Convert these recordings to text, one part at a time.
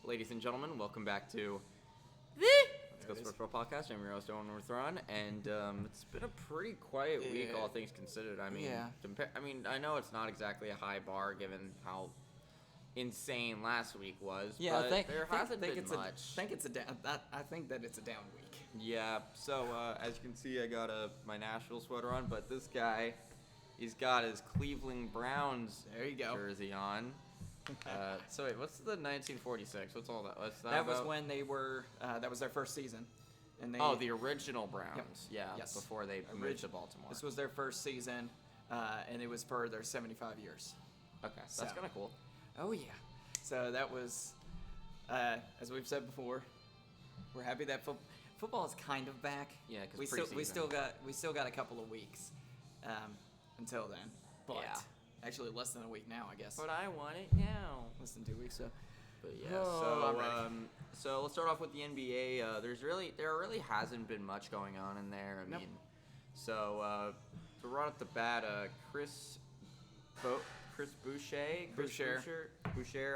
Ladies and gentlemen, welcome back to the Let's Go Sportsball podcast. I'm your host, Owen Northron, and it's been a pretty quiet week, all things considered. I mean, I know it's not exactly a high bar given how insane last week was, but there hasn't been much. I think that it's a down week. Yeah, so as you can see, I got my Nashville sweater on, but this guy, he's got his Cleveland Browns jersey on. So wait, what's the 1946? What's all that? That was when they were. That was their first season. And the original Browns. Yep. Yeah. Yes. Before they moved to Baltimore. This was their first season, and it was for their 75 years. Okay, that's kind of cool. Oh yeah. So that was, as we've said before, we're happy that football is kind of back. Yeah, because we still got a couple of weeks until then. But yeah. Actually, less than a week now, I guess. But I want it now. Less than 2 weeks, so. But yeah, so let's start off with the NBA. There really hasn't been much going on in there. I mean, so to run up the bat, Chris Boucher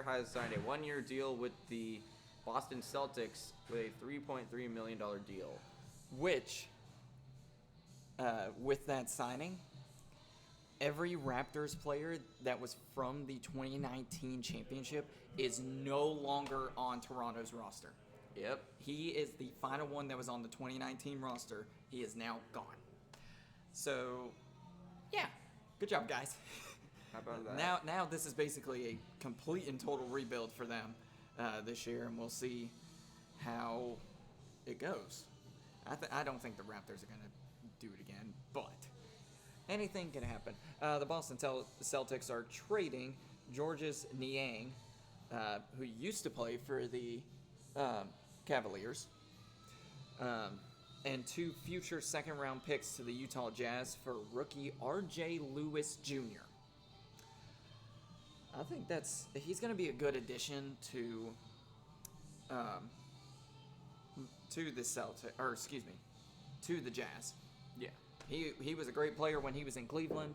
has signed a 1-year deal with the Boston Celtics with a $3.3 million deal. Which, with that signing, every Raptors player that was from the 2019 championship is no longer on Toronto's roster. Yep. He is the final one that was on the 2019 roster. He is now gone. So, yeah. Good job, guys. How about that? Now this is basically a complete and total rebuild for them this year, and we'll see how it goes. I don't think the Raptors are going to do it again, but anything can happen. The Boston Celtics are trading Georges Niang, who used to play for the Cavaliers, and 2 future second-round picks to the Utah Jazz for rookie R.J. Lewis Jr. I think he's going to be a good addition to the Jazz. Yeah. He was a great player when he was in Cleveland,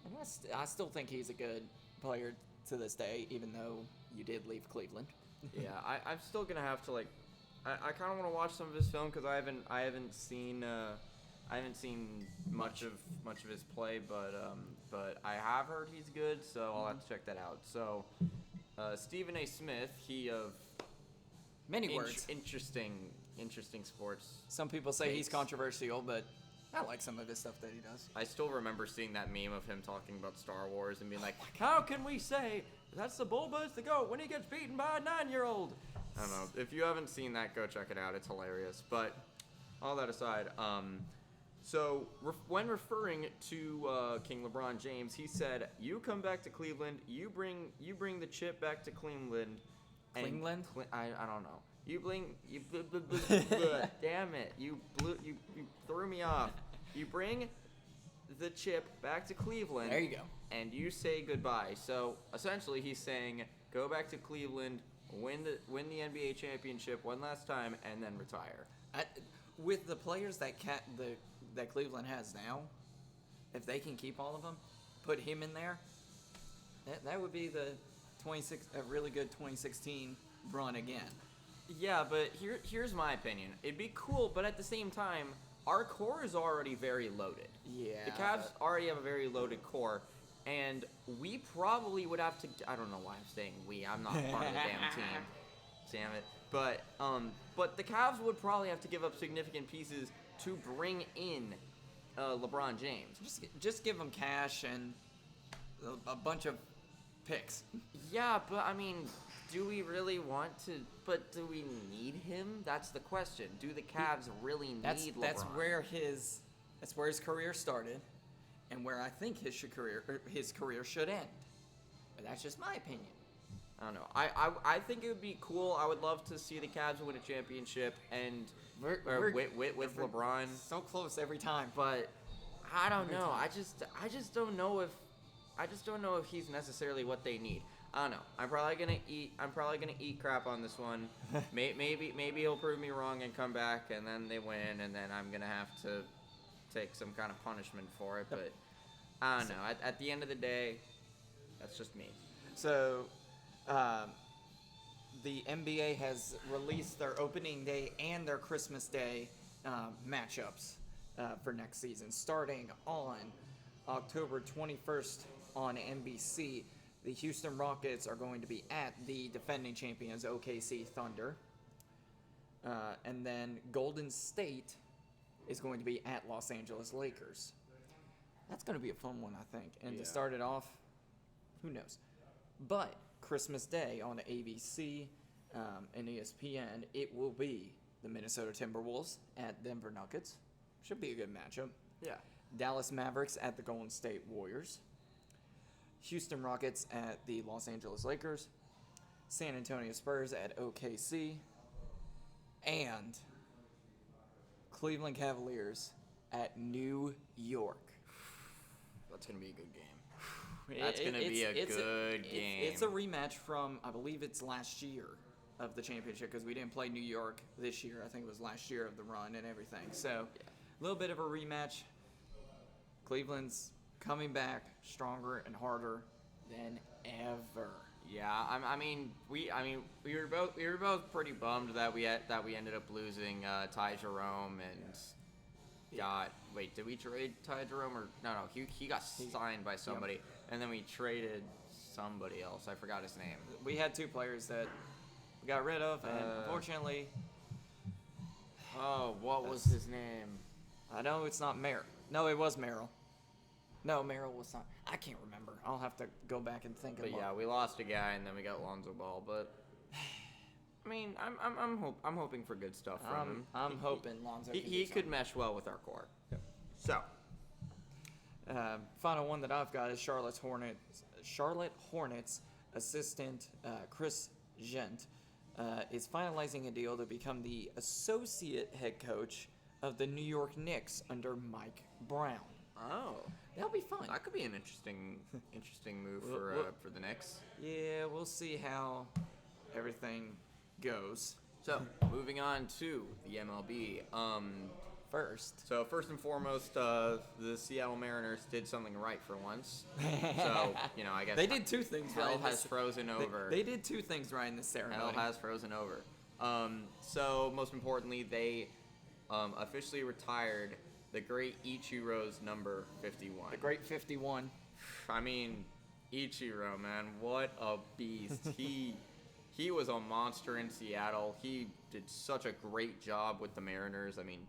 and I still think he's a good player to this day, even though you did leave Cleveland. Yeah, I'm still gonna have to I kind of want to watch some of his film because I haven't seen much of his play, but I have heard he's good, so I'll have to check that out. So Stephen A. Smith, he of many words, interesting sports. Some people say he's controversial, but I like some of his stuff that he does. I still remember seeing that meme of him talking about Star Wars and being like, how can we say that's the Bulba's the GOAT when he gets beaten by a 9-year-old? I don't know. If you haven't seen that, go check it out. It's hilarious. But all that aside, so when referring to King LeBron James, he said, you come back to Cleveland, you bring the chip back to Cleveland. Cleveland? I don't know. Damn it! You threw me off. You bring the chip back to Cleveland. There you go. And you say goodbye. So essentially, he's saying, go back to Cleveland, win the NBA championship one last time, and then retire. With the players that Cleveland has now, if they can keep all of them, put him in there, that would be a really good 2016 run again. Yeah, but here's my opinion. It'd be cool, but at the same time, our core is already very loaded. Yeah. The Cavs already have a very loaded core, and we probably would have to. I don't know why I'm saying we. I'm not part of the damn team. Damn it. But the Cavs would probably have to give up significant pieces to bring in LeBron James. Just give him cash and a bunch of picks. Yeah, but I mean, do we really want to? But do we need him? That's the question. Do the Cavs really need LeBron? That's where his career started, and where I think his career should end. But that's just my opinion. I don't know. I think it would be cool. I would love to see the Cavs win a championship and with LeBron. So close every time. But I don't know. I just don't know if he's necessarily what they need. I don't know. I'm probably gonna eat crap on this one. Maybe he'll prove me wrong and come back, and then they win, and then I'm gonna have to take some kind of punishment for it. But I don't know. At the end of the day, that's just me. So the NBA has released their opening day and their Christmas Day matchups for next season. Starting on October 21st on NBC, the Houston Rockets are going to be at the defending champions OKC Thunder. And then Golden State is going to be at Los Angeles Lakers. That's going to be a fun one, I think. And to start it off, who knows? But Christmas Day on ABC and ESPN, it will be the Minnesota Timberwolves at Denver Nuggets. Should be a good matchup. Yeah. Dallas Mavericks at the Golden State Warriors. Houston Rockets at the Los Angeles Lakers. San Antonio Spurs at OKC. And Cleveland Cavaliers at New York. That's going to be a good game. That's going to be a good game. It's a rematch from, I believe it's last year of the championship, because we didn't play New York this year. I think it was last year of the run and everything. So, a little bit of a rematch. Cleveland's coming back stronger and harder than ever. Yeah, I mean, we were both pretty bummed that we ended up losing Ty Jerome and did we trade Ty Jerome or no he got signed by somebody and then we traded somebody else. I forgot his name. We had two players that we got rid of, and unfortunately. Oh, what was his name? I know it's not Merrill. No, it was Merrill. No, Merrill was not. I can't remember. I'll have to go back and think. But yeah, we lost a guy and then we got Lonzo Ball. But I mean, I'm hoping for good stuff from him. I'm hoping Lonzo. He could mesh well with our core. Yep. So, final one that I've got is Charlotte Hornets assistant Chris Gent is finalizing a deal to become the associate head coach of the New York Knicks under Mike Brown. Oh, that'll be fun. That could be an interesting move for the Knicks. Yeah, we'll see how everything goes. So, moving on to the MLB. First and foremost, the Seattle Mariners did something right for once. So, I guess they did two things right. Hell has frozen over. They did two things right in this ceremony. Hell has frozen over. So, most importantly, they officially retired the great Ichiro's number 51. The great 51. I mean, Ichiro, man, what a beast. He was a monster in Seattle. He did such a great job with the Mariners. I mean,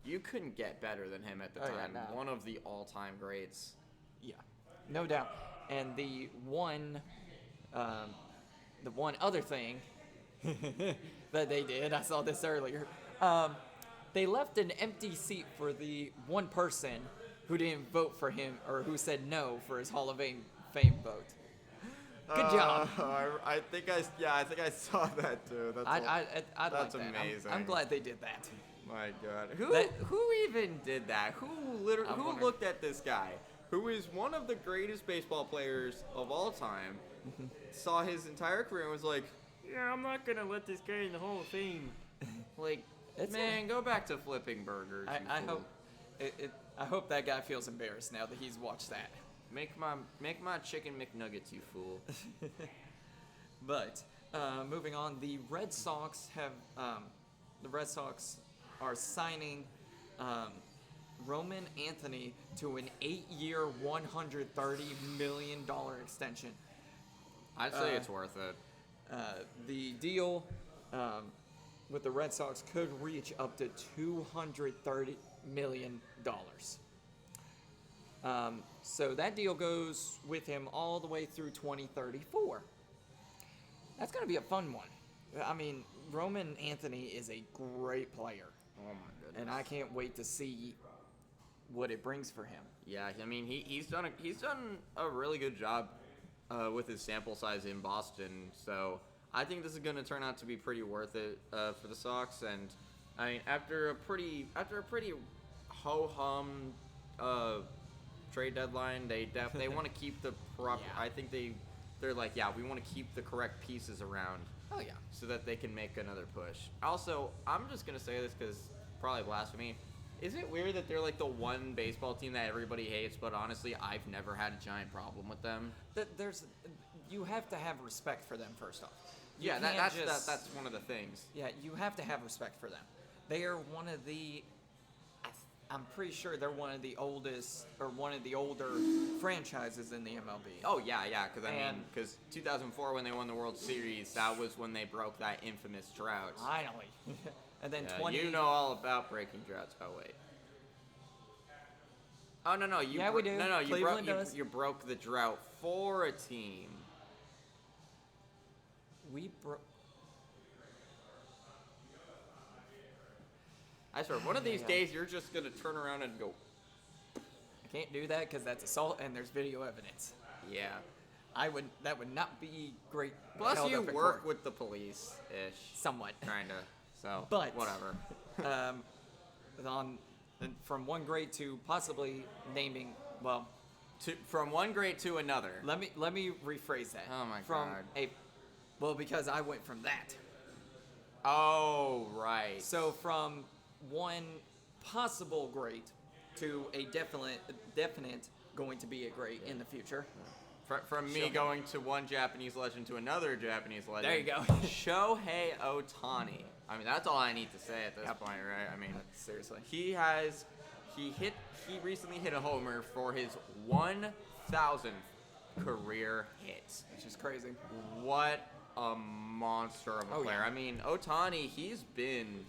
you couldn't get better than him at the time. Yeah, no. One of the all-time greats. Yeah, no doubt. And the one other thing that they did, I saw this earlier. They left an empty seat for the one person who didn't vote for him or who said no for his Hall of Fame vote. Good job. I think I saw that too. That's like amazing. That. I'm glad they did that. My God, who even did that? Who looked at this guy, who is one of the greatest baseball players of all time, saw his entire career and was like, "Yeah, I'm not gonna let this guy in the Hall of Fame." Like, man, go back to flipping burgers. I hope that guy feels embarrassed now that he's watched that. Make my chicken McNuggets, you fool. But moving on, the Red Sox are signing Roman Anthony to an 8-year, $130 million extension. I'd say it's worth it. The deal with the Red Sox could reach up to $230 million. So that deal goes with him all the way through 2034. That's going to be a fun one. I mean, Roman Anthony is a great player. Oh my goodness! And I can't wait to see what it brings for him. Yeah, I mean he's done a really good job with his sample size in Boston. So I think this is going to turn out to be pretty worth it for the Sox. And I mean after a pretty ho hum trade deadline, they want to keep the proper. Yeah. I think they're like, yeah, we want to keep the correct pieces around. Oh yeah. So that they can make another push. Also, I'm just gonna say this because probably blasphemy. Is it weird that they're like the one baseball team that everybody hates, but honestly, I've never had a giant problem with them? You have to have respect for them first off. Yeah, can't that's one of the things. Yeah, you have to have respect for them. They are one of the. I'm pretty sure they're one of the oldest or one of the older franchises in the MLB. Oh yeah, because 2004 when they won the World Series, that was when they broke that infamous drought. Finally. And then You know all about breaking droughts. Oh wait. Oh no, we do. No, you broke the drought for a team. We broke. I swear, one of these days you're just gonna turn around and go. I can't do that because that's assault and there's video evidence. Yeah. That would not be great. Plus, held you up in work court. with the police ish. Somewhat. Kinda. So. But whatever. From one grade to possibly naming. Well. From one grade to another. Let me rephrase that. Oh my god. Because I went from that. Oh right. So from one possible great to a definite going to be a great in the future. From me going to one Japanese legend to another Japanese legend. There you go. Shohei Ohtani. I mean, that's all I need to say at this point, right? I mean, seriously. He recently hit a homer for his 1,000th career hit. Which is crazy. What a monster of a player. Yeah. I mean, Ohtani, he's been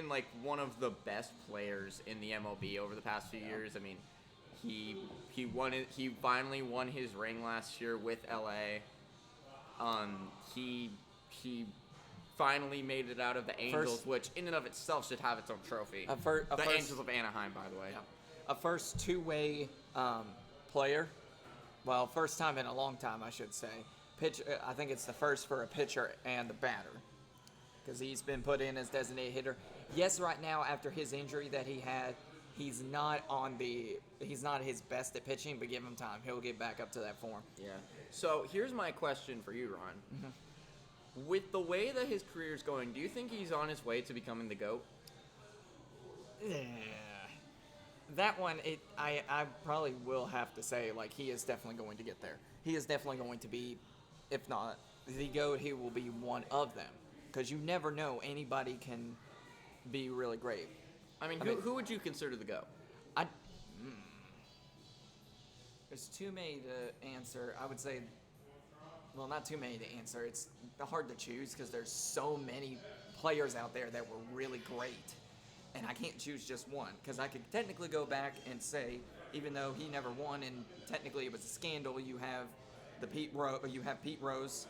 like one of the best players in the MLB over the past few years. I mean, he finally won his ring last year with LA. He finally made it out of the Angels, which in and of itself should have its own trophy. Angels of Anaheim, by the way. Yeah. A first two-way player. Well, first time in a long time, I should say. I think it's the first for a pitcher and a batter, because he's been put in as designated hitter. Yes, right now after his injury that he had, he's not at his best at pitching, but give him time. He'll get back up to that form. Yeah. So here's my question for you, Ron. Mm-hmm. With the way that his career is going, do you think he's on his way to becoming the GOAT? Yeah. That one, I probably will have to say, like, he is definitely going to get there. He is definitely going to be, if not the GOAT, he will be one of them. Because you never know, anybody can be really great. I mean, who would you consider the GOAT? There's too many to answer. I would say, well, not too many to answer. It's hard to choose because there's so many players out there that were really great. And I can't choose just one, because I could technically go back and say, even though he never won and technically it was a scandal, you have Pete Rose.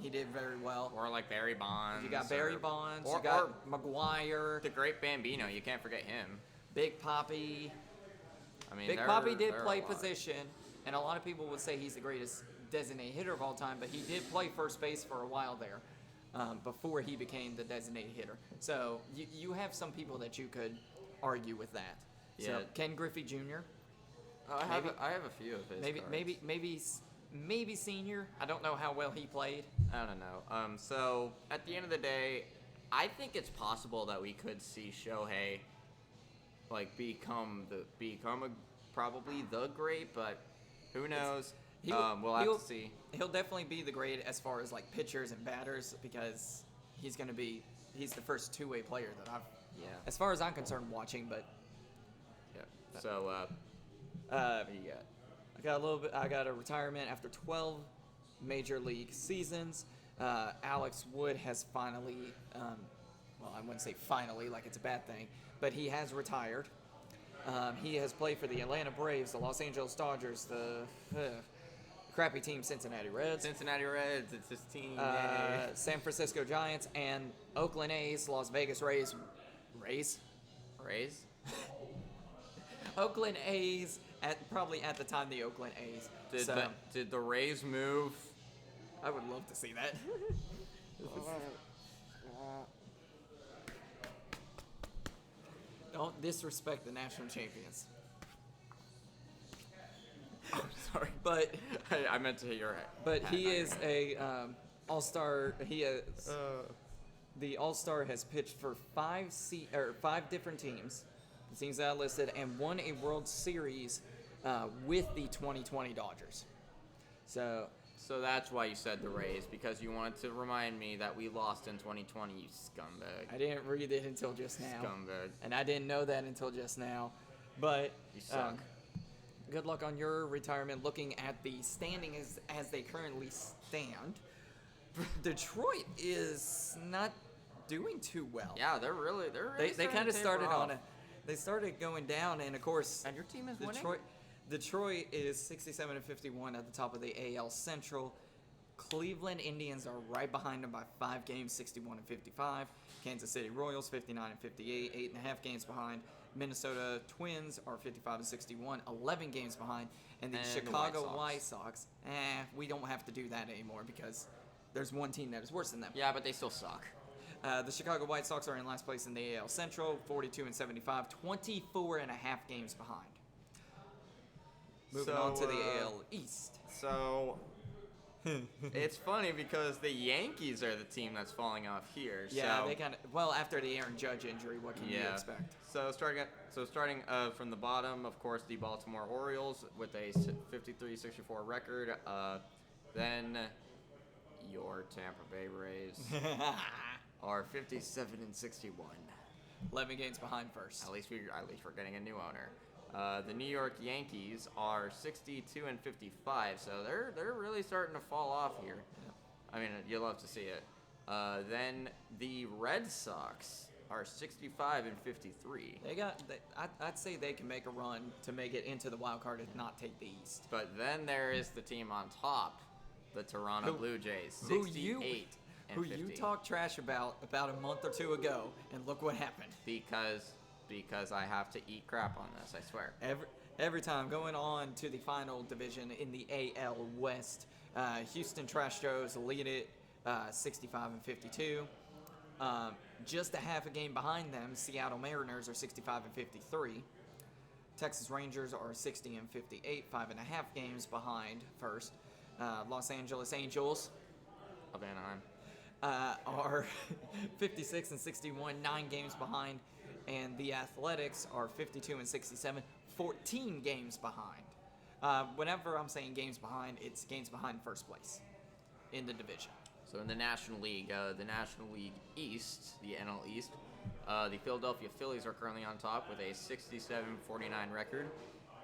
He did very well. Or like Barry Bonds. You got Barry Bonds. You got McGuire. The great Bambino. You can't forget him. Big Papi. I mean, Big Papi did play position, and a lot of people would say he's the greatest designated hitter of all time, but he did play first base for a while there. Before he became the designated hitter. So you have some people that you could argue with that. Yeah. So Ken Griffey Jr. I have a few of his. Maybe senior. I don't know how well he played. I don't know. So at the end of the day, I think it's possible that we could see Shohei like become probably the great, but who knows? We'll have to see. He'll definitely be the great as far as like pitchers and batters, because he's the first two-way player that as far as I'm concerned, watching. But yeah. So what do you got? I got a retirement after 12 major league seasons. Alex Wood has finally, well, I wouldn't say finally like it's a bad thing, but he has retired. He has played for the Atlanta Braves, the Los Angeles Dodgers, the crappy team Cincinnati Reds. It's his team. San Francisco Giants and Oakland A's, Las Vegas Rays. Rays? Oakland A's, probably at the time the Oakland A's. Did the Rays move? I would love to see that. Don't disrespect the national champions. I'm sorry, but I meant to hit your head. But he is a all-star. The all-star has pitched for five different teams, the teams that I listed, and won a World Series with the 2020 Dodgers. So So that's why you said the Rays, because you wanted to remind me that we lost in 2020, you scumbag. I didn't read it until just now. Scumbag. And I didn't know that until just now. But You suck. good luck on your retirement. Looking at the standings as they currently stand, Detroit is not doing too well. Yeah, they're really They kind of started off. They started going down, and of course, And your team is winning. Detroit is 67 and 51 at the top of the AL Central. Cleveland Indians are right behind them by 5 games, 61 and 55. Kansas City Royals 59 and 58, 8.5 games behind. Minnesota Twins are 55 and 61, 11 games behind. And the Chicago White Sox, we don't have to do that anymore because there's one team that is worse than them. Yeah, but they still suck. The Chicago White Sox are in last place in the AL Central, 42 and 75, 24 and a half games behind. Moving on to the AL East. So it's funny because the Yankees are the team that's falling off here. Yeah, so, they kind of after the Aaron Judge injury, what can you expect? So starting from the bottom, of course, the Baltimore Orioles with a 53-64 record. Then your Tampa Bay Rays are 57 and 61. 11 games behind first. At least we're getting a new owner. The New York Yankees are 62 and 55, so they're really starting to fall off here. I mean, you love to see it. Then the Red Sox are 65 and 53. I'd say they can make a run to make it into the wild card and not take the East. But then there is the team on top, the Toronto Blue Jays, 68 and 50. Who you talked trash about a month or two ago, and look what happened. Because I have to eat crap on this, I swear. Every time going on to the final division in the AL West, Houston Astros lead it 65 and 52. Just a half a game behind them, Seattle Mariners are 65 and 53. Texas Rangers are 60 and 58, 5.5 games behind first. Los Angeles Angels Of Anaheim. are 56 and 61, 9 games behind. And the Athletics are 52 and 67, 14 games behind. Whenever I'm saying games behind, it's games behind first place in the division. So in the National League East, the NL East, the Philadelphia Phillies are currently on top with a 67-49 record.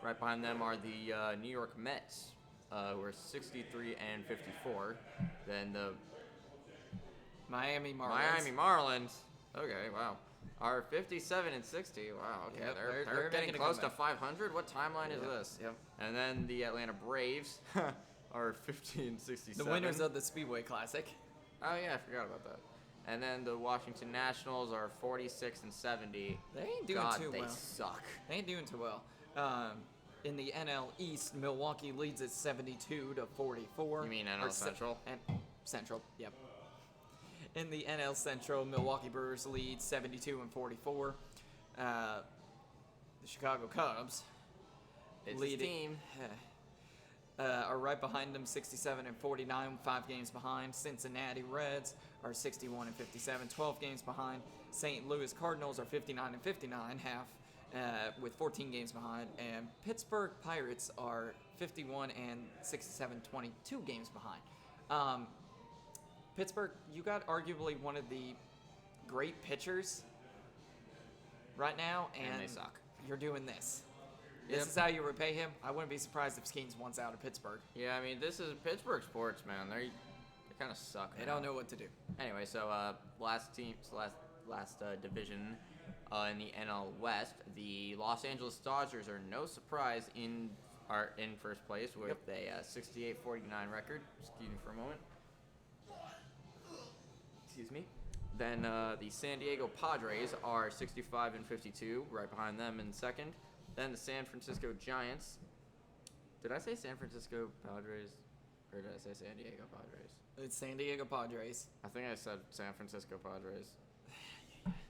Right behind them are the New York Mets, who are 63 and 54. Then the Miami Marlins. Okay, wow. Are 57 and 60. Wow, okay. Yep, they're getting making a close to comeback. 500. What timeline is this? Yep. And then the Atlanta Braves are 50 and 67. The winners of the Speedway Classic. Oh yeah, I forgot about that. And then the Washington Nationals are 46 and 70. They ain't doing too well. They suck. They ain't doing too well. In the NL East, Milwaukee leads at 72 to 44. You mean NL Central? Central, yep. In the NL Central, Milwaukee Brewers lead 72 and 44. The Chicago Cubs It's the team. Are right behind them, 67 and 49, 5 games behind. Cincinnati Reds are 61 and 57, 12 games behind. St. Louis Cardinals are 59 and 59, half, with 14 games behind. And Pittsburgh Pirates are 51 and 67, 22 games behind. Pittsburgh, you got arguably one of the great pitchers right now, and they suck. You're doing this. Yep. This is how you repay him. I wouldn't be surprised if Skeens wants out of Pittsburgh. Yeah, I mean, this is Pittsburgh sports, man. They kind of suck. They don't know what to do. Anyway, so last division in the NL West, the Los Angeles Dodgers are no surprise in first place with a 68-49 record. Excuse me for a moment. Excuse me. Then the San Diego Padres are 65 and 52, right behind them in second. Then the San Francisco Giants. Did I say San Francisco Padres, or did I say San Diego Padres? It's San Diego Padres. I think I said San Francisco Padres.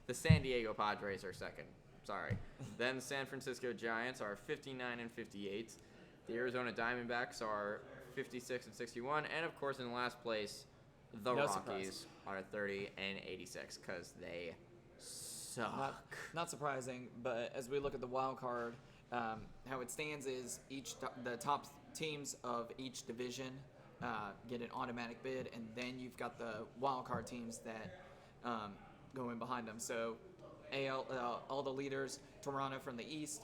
The San Diego Padres are second. Sorry. Then the San Francisco Giants are 59 and 58. The Arizona Diamondbacks are 56 and 61, and of course in last place, the Rockies are 30 and 86 because they suck. Not surprising, but as we look at the wild card, how it stands is the top teams of each division get an automatic bid, and then you've got the wild card teams that go in behind them. So AL, all the leaders, Toronto from the East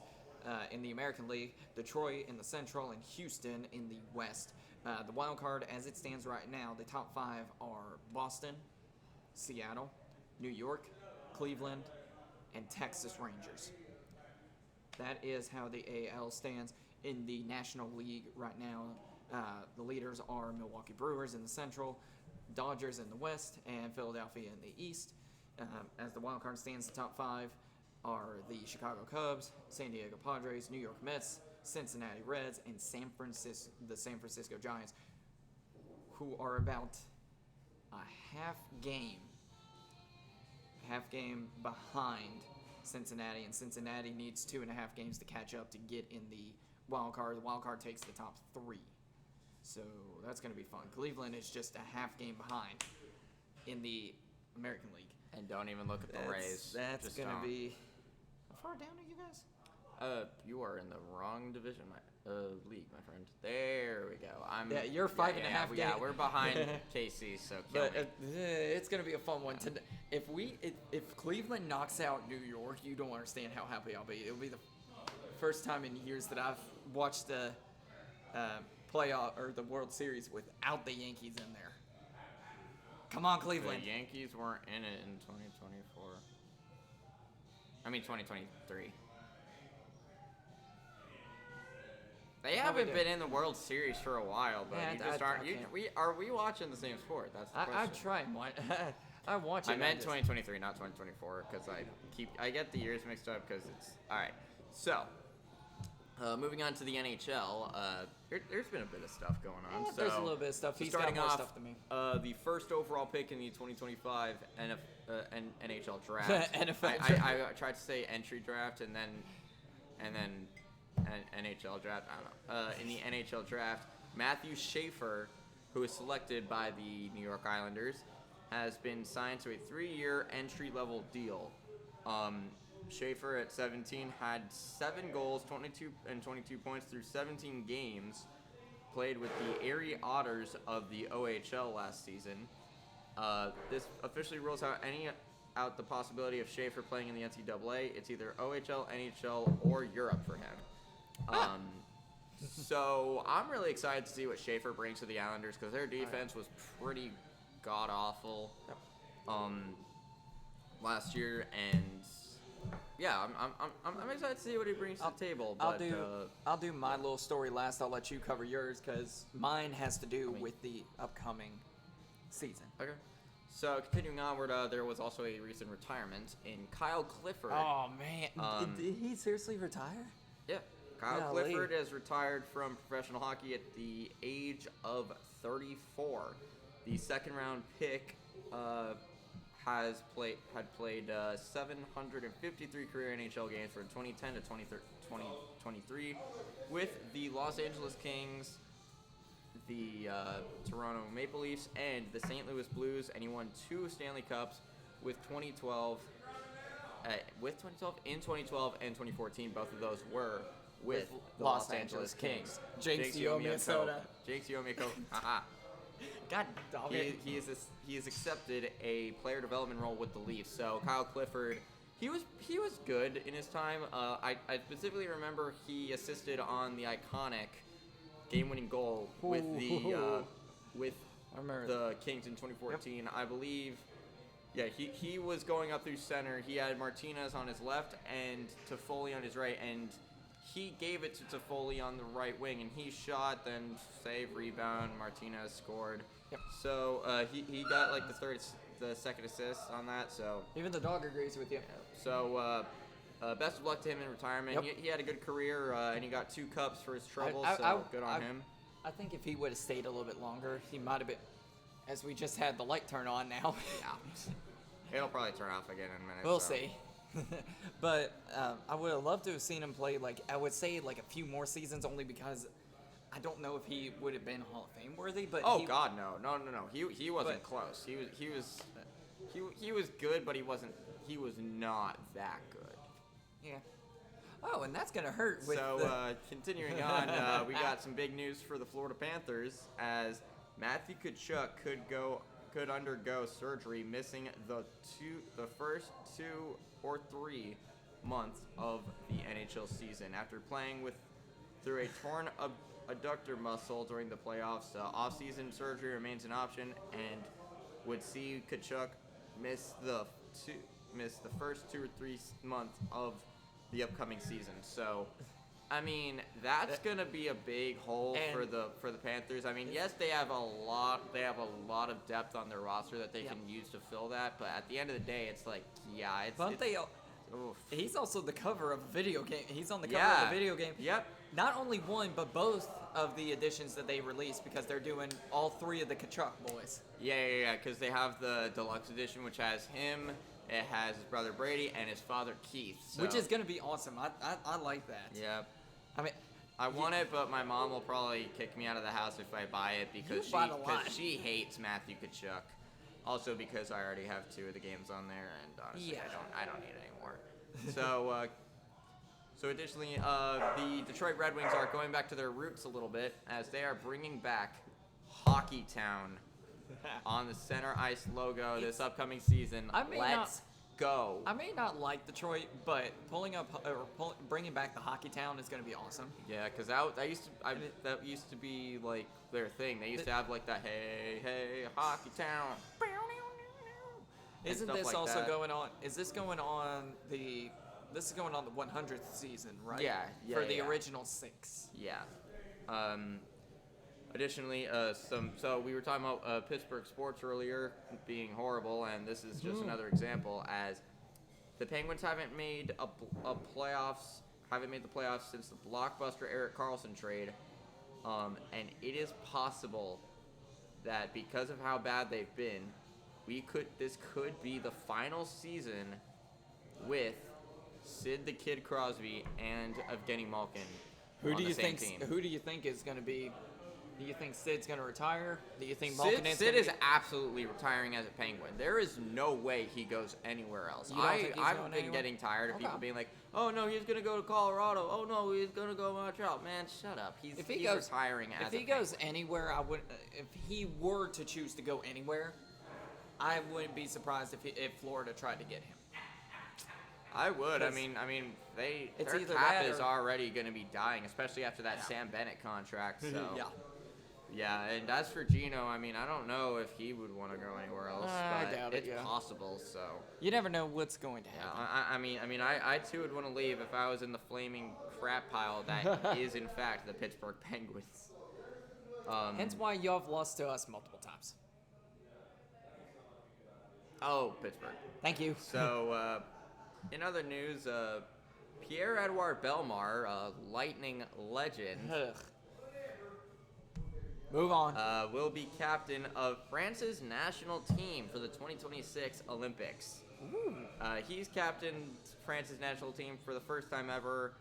in the American League, Detroit in the Central, and Houston in the West. The wild card, as it stands right now, the top 5 are Boston, Seattle, New York, Cleveland, and Texas Rangers. That is how the AL stands. In the National League right now, the leaders are Milwaukee Brewers in the Central, Dodgers in the West, and Philadelphia in the East. As the wild card stands, the top 5 are the Chicago Cubs, San Diego Padres, New York Mets, Cincinnati Reds, and the San Francisco Giants, who are about a half game behind Cincinnati, and Cincinnati needs 2.5 games to catch up to get in the wild card. The wild card takes the top 3, so that's going to be fun. Cleveland is just a half game behind in the American League. And don't even look at the Rays. That's going to be... How far down are you guys? You are in the wrong division, league, my friend. There we go. Yeah, you're 5.5 games. Yeah, we're behind KC, so kill me. It's gonna be a fun one. If Cleveland knocks out New York, you don't understand how happy I'll be. It'll be the first time in years that I've watched the playoff or the World Series without the Yankees in there. Come on, Cleveland. The Yankees weren't in it in 2024. I mean 2023. They haven't been in the World Series for a while, but you just aren't. Are we watching the same sport? That's the question. I'm trying. I watch it. I meant 2023, not 2024, because I get the years mixed up because it's all right. So, moving on to the NHL, there's been a bit of stuff going on. Yeah, there's a little bit of stuff. He's starting got more off, stuff than me. The first overall pick in the 2025 NHL draft. NFL I tried to say entry draft and then NHL draft. I don't know. In the NHL draft, Matthew Schaefer, who was selected by the New York Islanders, has been signed to a 3-year entry-level deal. Schaefer at 17 had 7 goals, 22 points through 17 games. Played with the Erie Otters of the OHL last season. This officially rules out the possibility of Schaefer playing in the NCAA. It's either OHL, NHL, or Europe for him. So I'm really excited to see what Schaefer brings to the Islanders because their defense was pretty god awful last year, and yeah, I'm excited to see what he brings to the table. But I'll do my little story last. I'll let you cover yours because mine has to do with the upcoming season. Okay. So continuing onward, there was also a recent retirement in Kyle Clifford. Oh man, did he seriously retire? Yeah. Kyle Clifford has retired from professional hockey at the age of 34. The second-round pick had played 753 career NHL games from 2010 to 2023 with the Los Angeles Kings, the Toronto Maple Leafs, and the St. Louis Blues, and he won 2 Stanley Cups with 2012 and 2014. Both of those were with the Los Angeles Kings. Jinx you, Minnesota. Jinx you, haha. God dog it. He has accepted a player development role with the Leafs. So Kyle Clifford, he was good in his time. I specifically remember he assisted on the iconic game-winning goal with the Kings in 2014. Yep. I believe. Yeah, he was going up through center. He had Martinez on his left and Toffoli on his right, and he gave it to Toffoli on the right wing, and he shot, then save, rebound, Martinez scored. Yep. So he got like the second assist on that. So even the dog agrees with you. Yeah. So best of luck to him in retirement. Yep. He had a good career, and he got 2 cups for his trouble. Good on him. I think if he would have stayed a little bit longer, he might have been. As we just had the light turn on now. Yeah. It'll probably turn off again in a minute. We'll see. But I would have loved to have seen him play, I would say, a few more seasons, only because I don't know if he would have been Hall of Fame worthy. But God, no. He wasn't close. He was good, but he was not that good. Yeah. Oh, and that's gonna hurt. Continuing on, we got some big news for the Florida Panthers as Matthew Tkachuk could undergo surgery, missing the first 2 or 3 months of the NHL season after playing through a torn adductor muscle during the playoffs. Off-season surgery remains an option and would see Tkachuk miss the first 2 or 3 months of the upcoming season. So, I mean, that's gonna be a big hole for the Panthers. I mean, yes, they have a lot of depth on their roster that they can use to fill that. But at the end of the day, it's like, he's also the cover of a video game. He's on the cover of a video game. Yep. Not only one, but both of the editions that they released, because they're doing all 3 of the Tkachuk boys. Yeah. Because they have the deluxe edition, which has him. It has his brother Brady and his father Keith. So. Which is gonna be awesome. I like that. Yeah. I mean, I want it, but my mom will probably kick me out of the house if I buy it because she hates Matthew Tkachuk. Also because I already have 2 of the games on there, and honestly, I don't need it anymore. So additionally, the Detroit Red Wings are going back to their roots a little bit as they are bringing back Hockey Town on the center ice logo this upcoming season. Let's go. I may not like Detroit, but bringing back the Hockey Town is going to be awesome. Yeah, because that used to be like their thing. They used to have like the hey Hockey Town. Isn't this also going on? Is this going on the? This is going on the 100th season, right? Yeah. For the original 6. Yeah. Additionally, so we were talking about Pittsburgh sports earlier being horrible, and this is just another example as the Penguins haven't made the playoffs since the blockbuster Erik Karlsson trade, and it is possible that because of how bad they've been, this could be the final season with Sid the Kid Crosby and Evgeny Malkin on the same team. Who do you think is going to be? Do you think Sid's going to retire? Do you think Malkin Sid is absolutely retiring as a Penguin. There is no way he goes anywhere else. I've been getting tired of people being like, "Oh no, he's going to go to Colorado. Oh no, he's going to go to Montreal." Man, shut up. He's retiring as a Penguin. If he goes anywhere, if he were to choose to go anywhere, I wouldn't be surprised if Florida tried to get him. I would. I mean, their cap is already going to be dying, especially after that Sam Bennett contract. So yeah. And as for Gino, I mean, I don't know if he would want to go anywhere else. But I doubt it's possible. So you never know what's going to happen. I too would want to leave if I was in the flaming crap pile that is in fact the Pittsburgh Penguins. Hence why y'all lost to us multiple times. Oh, Pittsburgh. Thank you. So. In other news, Pierre-Edouard Bellemare, Lightning legend, move on. will be captain of France's national team for the 2026 Olympics. He's captained France's national team for the first time ever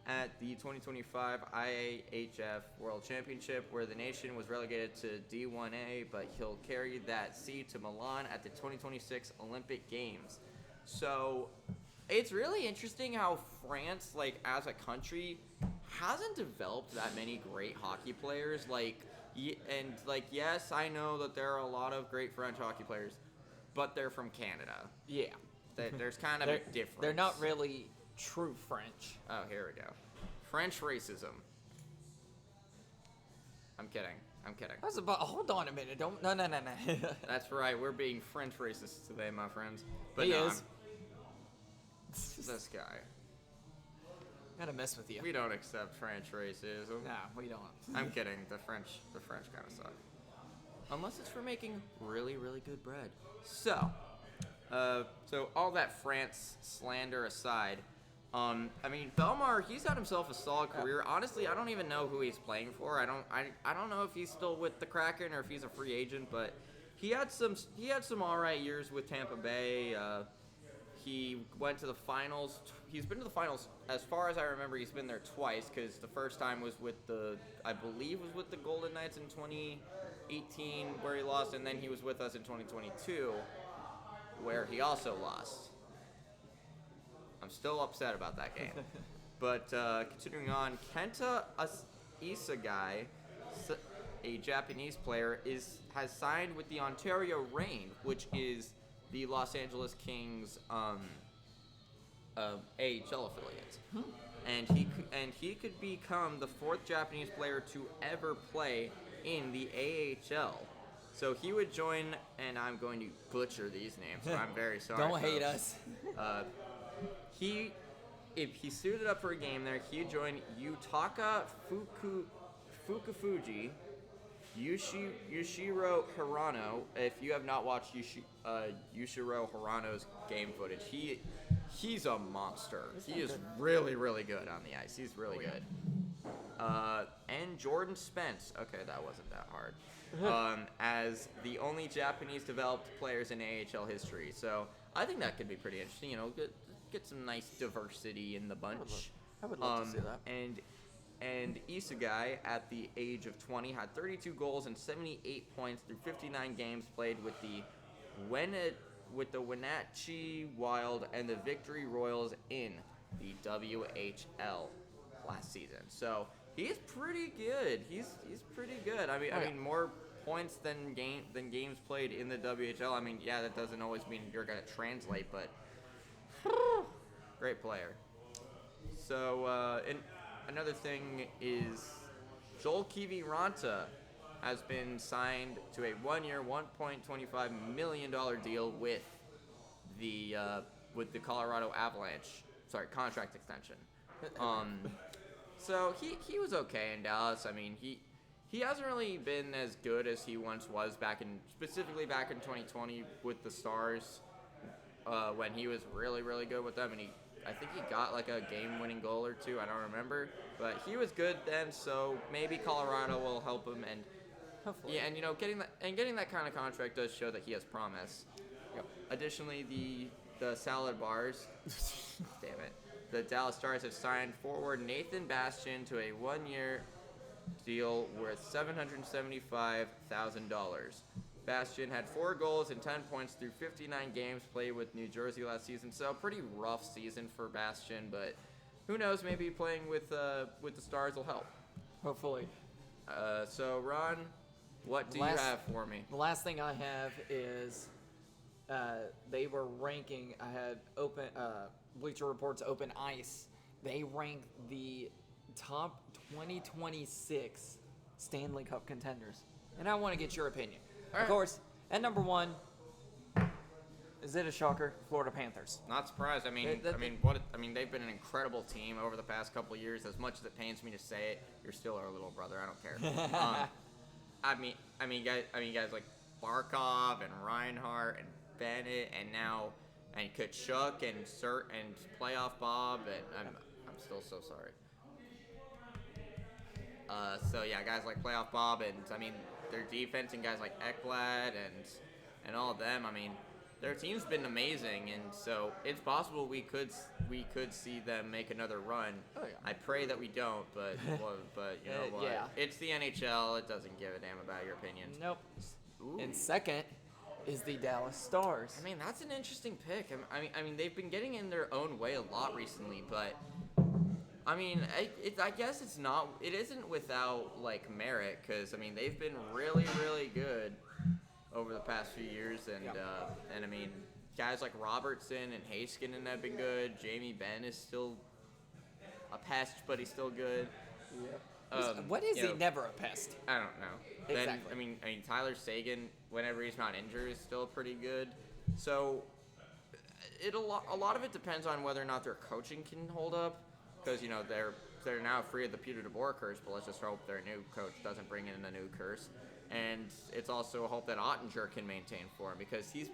at the 2025 IAHF World Championship, where the nation was relegated to D1A, but he'll carry that C to Milan at the 2026 Olympic Games. So it's really interesting how France, like, as a country, hasn't developed that many great hockey players. Yes, I know that there are a lot of great French hockey players, but they're from Canada. Yeah. There's kind of a difference. They're not really true French. Oh, here we go. French racism. I'm kidding. Hold on a minute. No. That's right. We're being French racists today, my friends. But he is. This guy. Gotta mess with you. We don't accept French racism. Nah, we don't. I'm kidding. The French kind of suck. Unless it's for making really, really good bread. So all that France slander aside, Bellemare, he's had himself a solid career. Honestly, I don't even know who he's playing for. I don't know if he's still with the Kraken or if he's a free agent, but he had some all right years with Tampa Bay. He went to the finals. He's been to the finals, as far as I remember. He's been there twice, because the first time was with the Golden Knights in 2018, where he lost, and then he was with us in 2022, where he also lost. I'm still upset about that game. But continuing on, Kenta Isagai a Japanese player has signed with the Ontario Reign, which is the Los Angeles Kings AHL affiliate. And he could become the 4th Japanese player to ever play in the AHL. So he would join, and I'm going to butcher these names, so I'm very sorry. Don't hate us. If he suited up for a game there, he'd join Yutaka Fukufuji, Yushiro Hirano. If you have not watched Yushiro Hirano's game footage, he's a monster. He is really, really good on the ice. He's really good. And Jordan Spence. Okay, that wasn't that hard. As the only Japanese developed players in AHL history. So I think that could be pretty interesting. You know, get some nice diversity in the bunch. I would love to see that. And Isugai, at the age of 20, had 32 goals and 78 points through 59 games played with the Wenatchee Wild and the Victory Royals in the WHL last season. So he's pretty good. He's pretty good. I mean, more points than games played in the WHL. I mean, yeah, that doesn't always mean you're gonna translate, but great player. So, and another thing is Joel Kiviranta has been signed to a 1-year, $1.25 million deal with the Colorado Avalanche. Sorry, contract extension. So he was okay in Dallas. I mean, he hasn't really been as good as he once was specifically back in 2020 with the Stars, when he was really, really good with them, and I think he got like a game-winning goal or two. I don't remember, but he was good then. So maybe Colorado will help him, and hopefully. Yeah, and you know, getting that kind of contract does show that he has promise. Yep. Additionally, the salad bars, damn it, the Dallas Stars have signed forward Nathan Bastian to a 1-year deal worth $775,000. Bastian had 4 goals and 10 points through 59 games played with New Jersey last season. So pretty rough season for Bastian, but who knows? Maybe playing with the Stars will help. Hopefully. So Ron, what do you have for me? The last thing I have is they were ranking. I had Bleacher Report's Open Ice. They ranked the top 2026 Stanley Cup contenders, and I want to get your opinion. All right. Of course, at number 1, is it a shocker? Florida Panthers. Not surprised. I mean, they've been an incredible team over the past couple of years. As much as it pains me to say it, you're still our little brother. I don't care. I mean, guys like Barkov and Reinhart and Bennett and Kachuk and Playoff Bob, and I'm still so sorry. So yeah, guys like Playoff Bob, and I mean their defense, and guys like Ekblad and all of them. I mean, their team's been amazing, and so it's possible we could see them make another run. Oh, yeah. I pray that we don't, but you know what? Yeah. It's the NHL. It doesn't give a damn about your opinions. Nope. Ooh. And second is the Dallas Stars. I mean, that's an interesting pick. I mean, they've been getting in their own way a lot recently, but I mean, I guess it isn't without like merit, because I mean they've been really, really good over the past few years, and I mean guys like Robertson and Heiskanen have been good. Jamie Benn is still a pest, but he's still good. Yeah. What is he never a pest? I don't know. Exactly. Then I mean Tyler Seguin, whenever he's not injured, is still pretty good. So a lot of it depends on whether or not their coaching can hold up. Because, you know, they're now free of the Peter DeBoer curse, but let's just hope their new coach doesn't bring in a new curse. And it's also a hope that Ottinger can maintain for him, because he's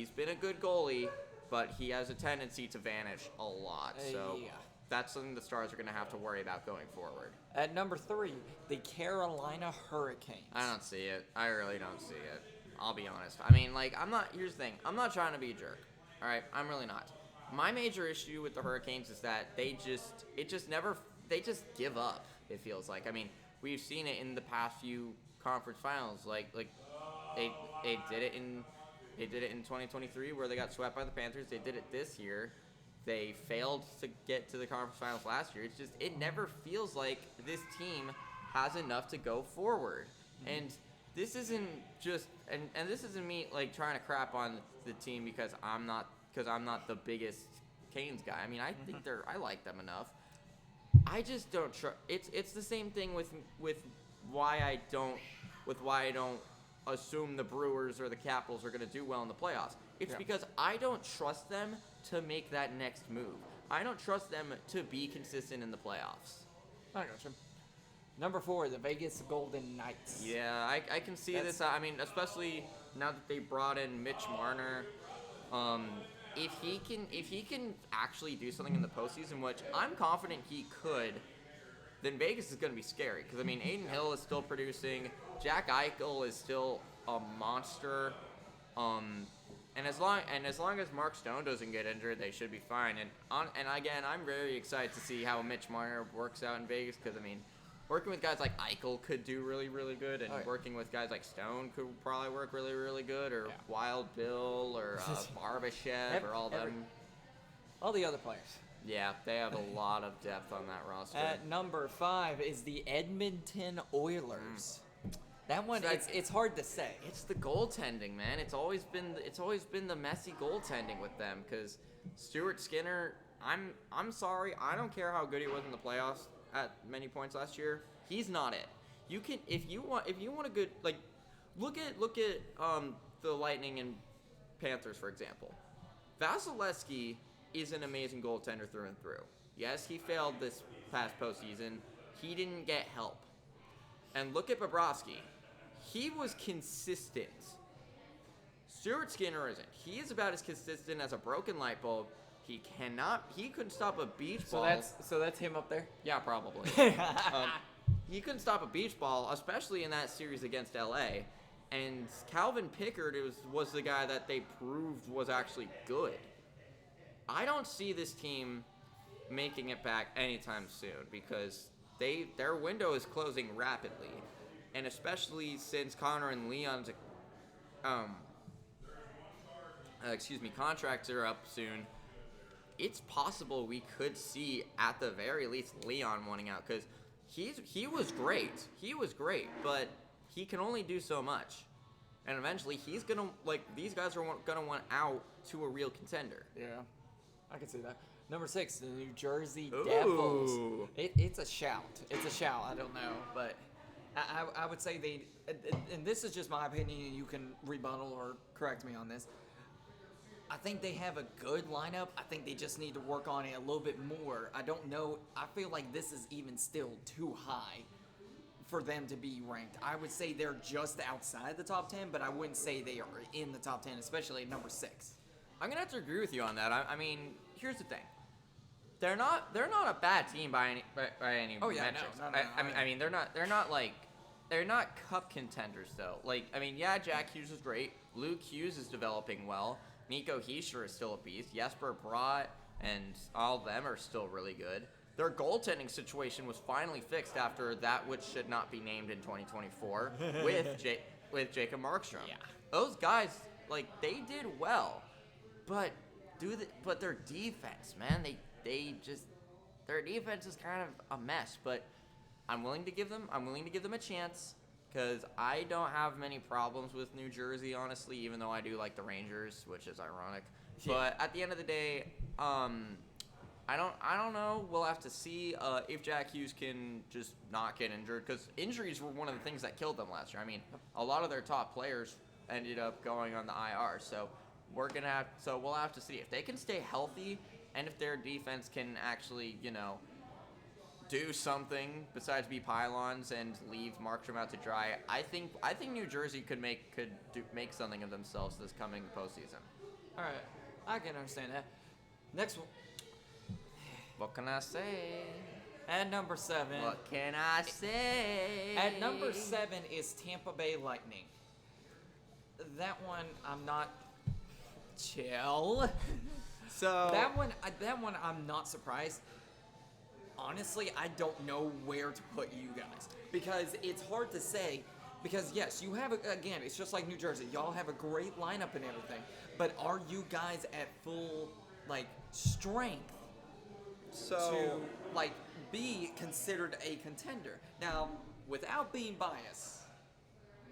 been a good goalie, but he has a tendency to vanish a lot. So that's something the Stars are going to have to worry about going forward. At number 3, the Carolina Hurricanes. I don't see it. I really don't see it. I'll be honest. I mean, like, here's the thing. I'm not trying to be a jerk. All right? I'm really not. My major issue with the Hurricanes is that they just give up, it feels like. I mean, we've seen it in the past few conference finals. Like they did it in 2023 where they got swept by the Panthers. They did it this year. They failed to get to the conference finals last year. It never feels like this team has enough to go forward. And this isn't just and this isn't me like trying to crap on the team because I'm not the biggest Canes guy. I mean, I think I like them enough. I just don't trust. It's the same thing with why I don't assume the Brewers or the Capitals are going to do well in the playoffs. It's because I don't trust them to make that next move. I don't trust them to be consistent in the playoffs. I gotcha. Number 4, the Vegas Golden Knights. Yeah, I can see this. I mean, especially now that they brought in Mitch Marner. If he can actually do something in the postseason, which I'm confident he could, then Vegas is going to be scary. Because I mean, Aiden Hill is still producing. Jack Eichel is still a monster. And as long as Mark Stone doesn't get injured, they should be fine. And again, I'm very excited to see how Mitch Marner works out in Vegas. Because I mean, working with guys like Eichel could do really, really good, and working with guys like Stone could probably work really, really good, or Wild Bill, or Barbashev, or all them. All the other players. Yeah, they have a lot of depth on that roster. At number 5 is the Edmonton Oilers. That one, it's hard to say. It's the goaltending, man. It's always been the messy goaltending with them. Because Stuart Skinner, I'm sorry, I don't care how good he was in the playoffs at many points last year. He's not it. You can if you want a good, like, look at the Lightning and Panthers, for example. Vasilevsky is an amazing goaltender through and through. Yes, he failed this past postseason. He didn't get help. And look at Bobrovsky. He was consistent. Stuart Skinner isn't. He is about as consistent as a broken light bulb. He couldn't stop a beach ball. So that's him up there? Yeah, probably. He couldn't stop a beach ball, especially in that series against LA. And Calvin Pickard was the guy that they proved was actually good. I don't see this team making it back anytime soon because their window is closing rapidly. And especially since Connor and Leon's contracts are up soon, it's possible we could see at the very least Leon wanting out because he was great. He was great, but he can only do so much. And eventually these guys are gonna want out to a real contender. Yeah, I can see that. Number 6, the New Jersey Devils. It's a shout. It's a shout. I don't know, but I would say and this is just my opinion, and you can rebuttal or correct me on this. I think they have a good lineup. I think they just need to work on it a little bit more. I don't know. I feel like this is even still too high for them to be ranked. I would say they're just outside the top 10, but I wouldn't say they are in the top 10, especially at number 6. I'm gonna have to agree with you on that. I mean, here's the thing. They're not a bad team by any metrics. No. I mean, they're not cup contenders though. Like, I mean, yeah, Jack Hughes is great. Luke Hughes is developing well. Nico Hischier is still a beast. Jesper Bratt and all of them are still really good. Their goaltending situation was finally fixed after that which should not be named in 2024 with Jacob Markstrom. Yeah. Those guys, like, they did well, but their defense, man, their defense is kind of a mess. But I'm willing to give them a chance. Because I don't have many problems with New Jersey, honestly, even though I do like the Rangers, which is ironic. Yeah. But at the end of the day, I don't know. We'll have to see if Jack Hughes can just not get injured. Because injuries were one of the things that killed them last year. I mean, a lot of their top players ended up going on the IR. So we'll have to see if they can stay healthy and if their defense can actually, do something besides be pylons and leave Markstrom out to dry. I think New Jersey could make something of themselves this coming postseason. All right, I can understand that. Next one. What can I say? At number 7. What can I say? At number 7 is Tampa Bay Lightning. That one I'm not chill. So that one I'm not surprised. Honestly, I don't know where to put you guys because it's hard to say. Because yes, you have again, it's just like New Jersey. Y'all have a great lineup and everything, but are you guys at full strength to be considered a contender? Now, without being biased,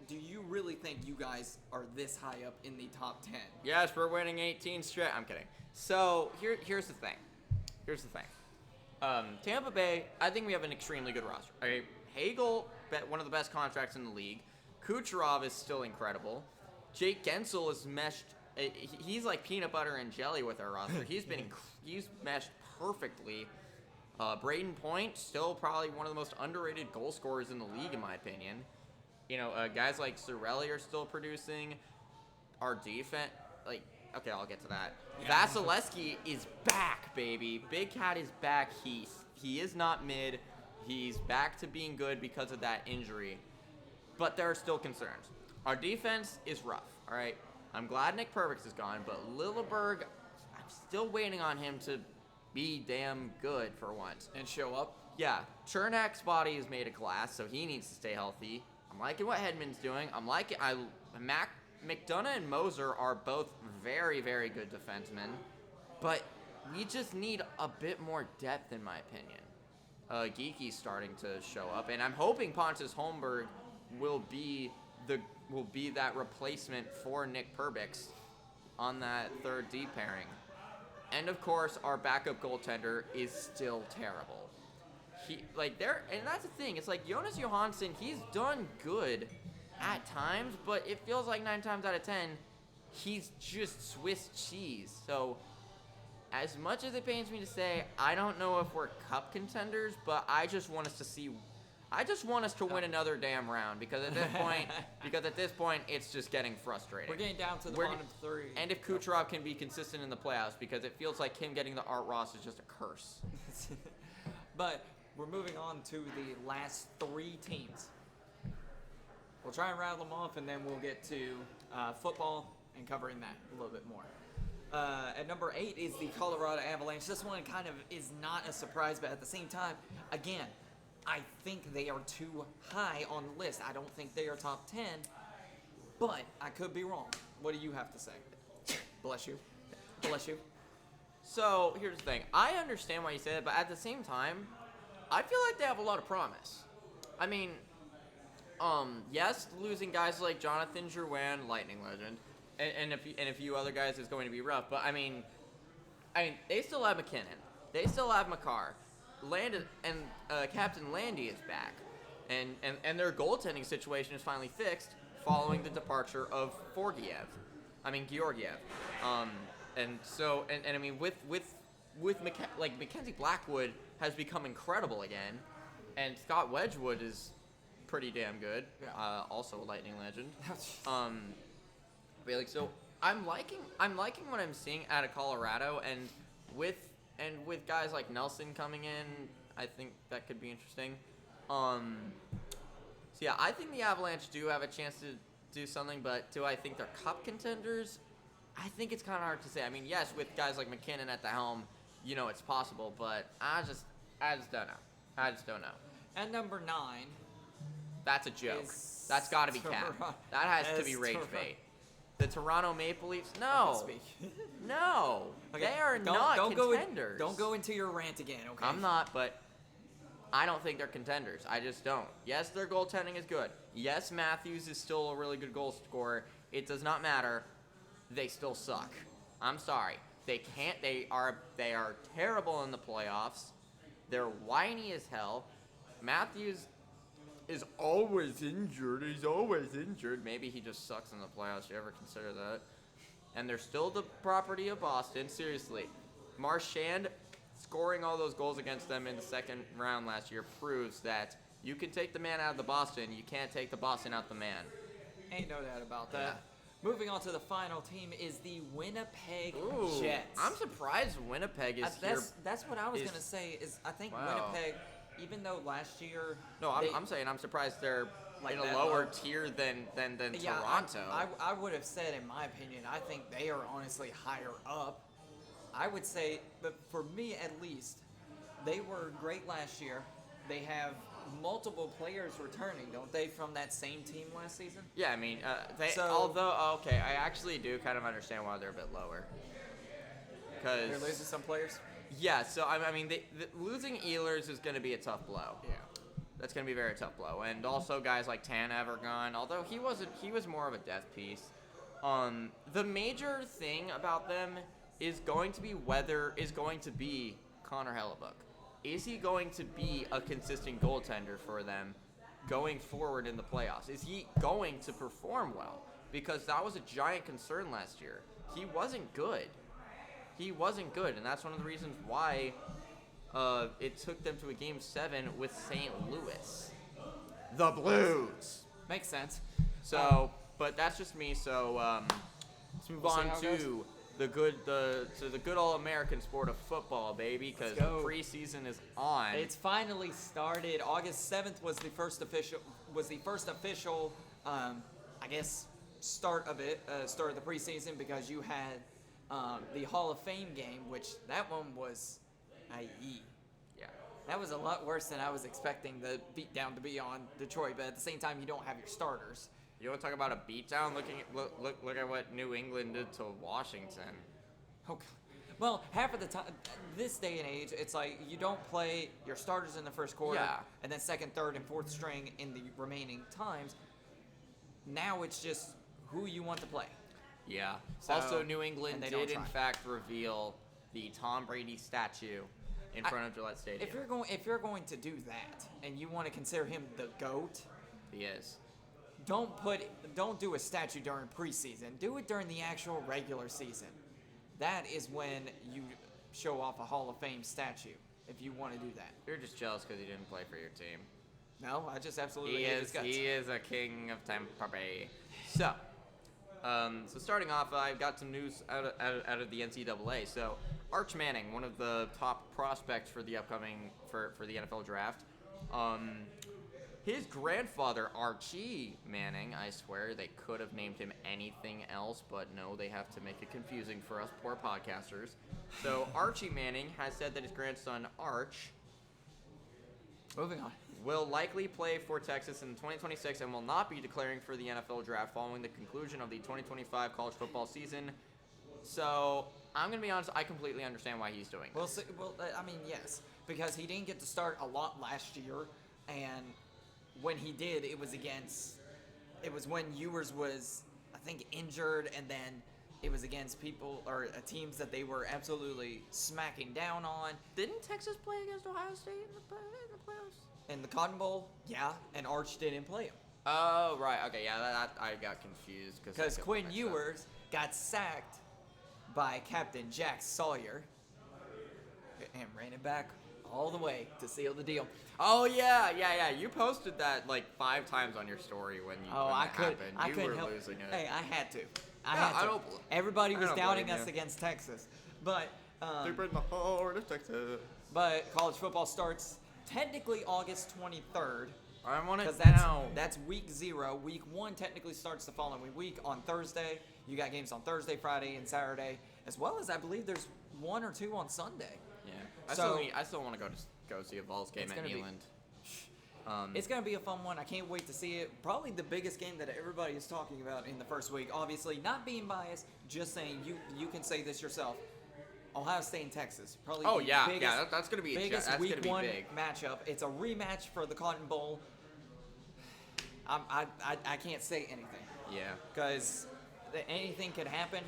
do you really think you guys are this high up in the top 10? Yes, we're winning 18 straight. I'm kidding. So here's the thing. Tampa Bay, I think we have an extremely good roster. Okay, Hagel, one of the best contracts in the league. Kucherov is still incredible. Jake Gensel is meshed. He's like peanut butter and jelly with our roster. He's meshed perfectly. Braden Point, still probably one of the most underrated goal scorers in the league, in my opinion. Guys like Cirelli are still producing. Our defense, okay, I'll get to that. Yeah. Vasilevsky is back, baby. Big Cat is back. He is not mid. He's back to being good because of that injury. But there are still concerns. Our defense is rough, all right? I'm glad Nick Perbix is gone, but Lilleberg, I'm still waiting on him to be damn good for once. And show up? Yeah. Chernak's body is made of glass, so he needs to stay healthy. I'm liking what Hedman's doing. McDonough and Moser are both very, very good defensemen, but we just need a bit more depth, in my opinion. Geeky's starting to show up, and I'm hoping Pontus Holmberg will be that replacement for Nick Perbix on that third D pairing. And of course, our backup goaltender is still terrible. And that's the thing. It's like Jonas Johansson, he's done good at times, but it feels like 9 times out of 10, he's just Swiss cheese. So, as much as it pains me to say, I don't know if we're cup contenders, but I just want us to win another damn round because at this point, it's just getting frustrating. We're getting down to the bottom 3. And if Kucherov can be consistent in the playoffs, because it feels like him getting the Art Ross is just a curse. But we're moving on to the last 3 teams. We'll try and rattle them off, and then we'll get to football and covering that a little bit more. At number 8 is the Colorado Avalanche. This one kind of is not a surprise, but at the same time, again, I think they are too high on the list. I don't think they are top 10, but I could be wrong. What do you have to say? Bless you. Bless you. So, here's the thing. I understand why you say that, but at the same time, I feel like they have a lot of promise. I mean, yes, losing guys like Jonathan Drouin, Lightning legend, and a few other guys is going to be rough, but I mean, they still have McKinnon. They still have Makar. Captain Landy is back, and their goaltending situation is finally fixed following the departure of Georgiev. And I mean with Mackenzie Blackwood has become incredible again, and Scott Wedgwood is pretty damn good. Yeah. Also a Lightning legend. So I'm liking what I'm seeing out of Colorado, and with guys like Nelson coming in, I think that could be interesting. So yeah, I think the Avalanche do have a chance to do something, but do I think they're cup contenders? I think it's kind of hard to say. I mean, yes, with guys like McKinnon at the helm, it's possible, but I just don't know. At number 9. That's a joke. That's got to be cap. That has to be rage bait. The Toronto Maple Leafs? No. No. Okay. They are not contenders. Don't go into your rant again, okay? I'm not, but I don't think they're contenders. I just don't. Yes, their goaltending is good. Yes, Matthews is still a really good goal scorer. It does not matter. They still suck. I'm sorry. They can't. They are terrible in the playoffs. They're whiny as hell. Matthews is always injured. He's always injured. Maybe he just sucks in the playoffs. You ever consider that? And they're still the property of Boston. Seriously. Marchand scoring all those goals against them in the second round last year proves that you can take the man out of the Boston. You can't take the Boston out the man. Ain't no doubt about that. Yeah. Moving on to the final team is the Winnipeg Jets. I'm surprised Winnipeg is here. That's what I was going to say. I think Winnipeg, even though last year... No, I'm saying I'm surprised they're in a lower tier than Toronto. I would have said, in my opinion, I think they are honestly higher up. I would say, but for me at least, they were great last year. They have multiple players returning, don't they, from that same team last season? Yeah, I mean, I actually do kind of understand why they're a bit lower. Because they're losing some players? Yeah, so I mean, losing Ehlers is going to be a tough blow. Yeah. That's going to be a very tough blow. And also guys like Tanev are gone, although he was more of a death piece. The major thing about them is going to be Connor Hellebuck. Is he going to be a consistent goaltender for them going forward in the playoffs? Is he going to perform well? Because that was a giant concern last year. He wasn't good. And that's one of the reasons why it took them to a Game 7 with St. Louis. The Blues. Makes sense. So, but that's just me. So, let's move on to the good old American sport of football, baby, because the preseason is on. It's finally started. August 7th was the first official, I guess, start of the preseason, because you had the Hall of Fame game, which that one was IE. Yeah. That was a lot worse than I was expecting the beatdown to be on Detroit, but at the same time, you don't have your starters. You want to talk about a beatdown? Look at what New England did to Washington. Oh, well, half of the time, this day and age, it's like you don't play your starters in the first quarter, and then second, third, and fourth string in the remaining times. Now it's just who you want to play. Yeah. So, also, New England did in try. fact reveal the Tom Brady statue in front of Gillette Stadium. If you're going to do that, and you want to consider him the GOAT, He is. Don't do a statue during preseason. Do it during the actual regular season. That is when you show off a Hall of Fame statue, if you want to do that. You're just jealous because he didn't play for your team. No, I just absolutely He hate his guts. is a king of Tampa Bay. So starting off, I've got some news out of the NCAA. So Arch Manning, one of the top prospects for the upcoming for the NFL draft. His grandfather, Archie Manning, I swear they could have named him anything else, but no, they have to make it confusing for us poor podcasters. So Archie Manning has said that his grandson, Arch, Moving on. will likely play for Texas in 2026 and will not be declaring for the NFL draft following the conclusion of the 2025 college football season. So I'm going to be honest, I completely understand why he's doing this. Yes, because he didn't get to start a lot last year, and when he did, it was when Ewers was, I think, injured, and then it was against teams that they were absolutely smacking down on. Didn't Texas play against Ohio State in the playoffs? In the Cotton Bowl, yeah, and Arch didn't play him. Oh, right. Okay, yeah, that I got confused. Because Quinn Ewers got sacked by Captain Jack Sawyer and ran it back all the way to seal the deal. Oh, yeah. You posted that like 5 times on your story when I happened. couldn't help losing it. Hey, I had to. I Everybody was don't doubting blame us you. against Texas. But Deep in the heart of Texas. but college football starts technically August 23rd. I want it Because now. that's week 0. Week 1 technically starts the following week on Thursday. You got games on Thursday, Friday, and Saturday, as well as I believe there's 1 or 2 on Sunday. Yeah. So- I still want to go see a Vols game It's at gonna be- Neyland. It's going to be a fun one. I can't wait to see it. Probably the biggest game that everybody is talking about in the first week. Obviously, not being biased, just saying you can say this yourself. Ohio State and Texas. Probably Oh, the yeah. biggest, Yeah, that's going to be biggest week gonna be 1 big. matchup. It's a rematch for the Cotton Bowl. I can't say anything Yeah. because anything could happen.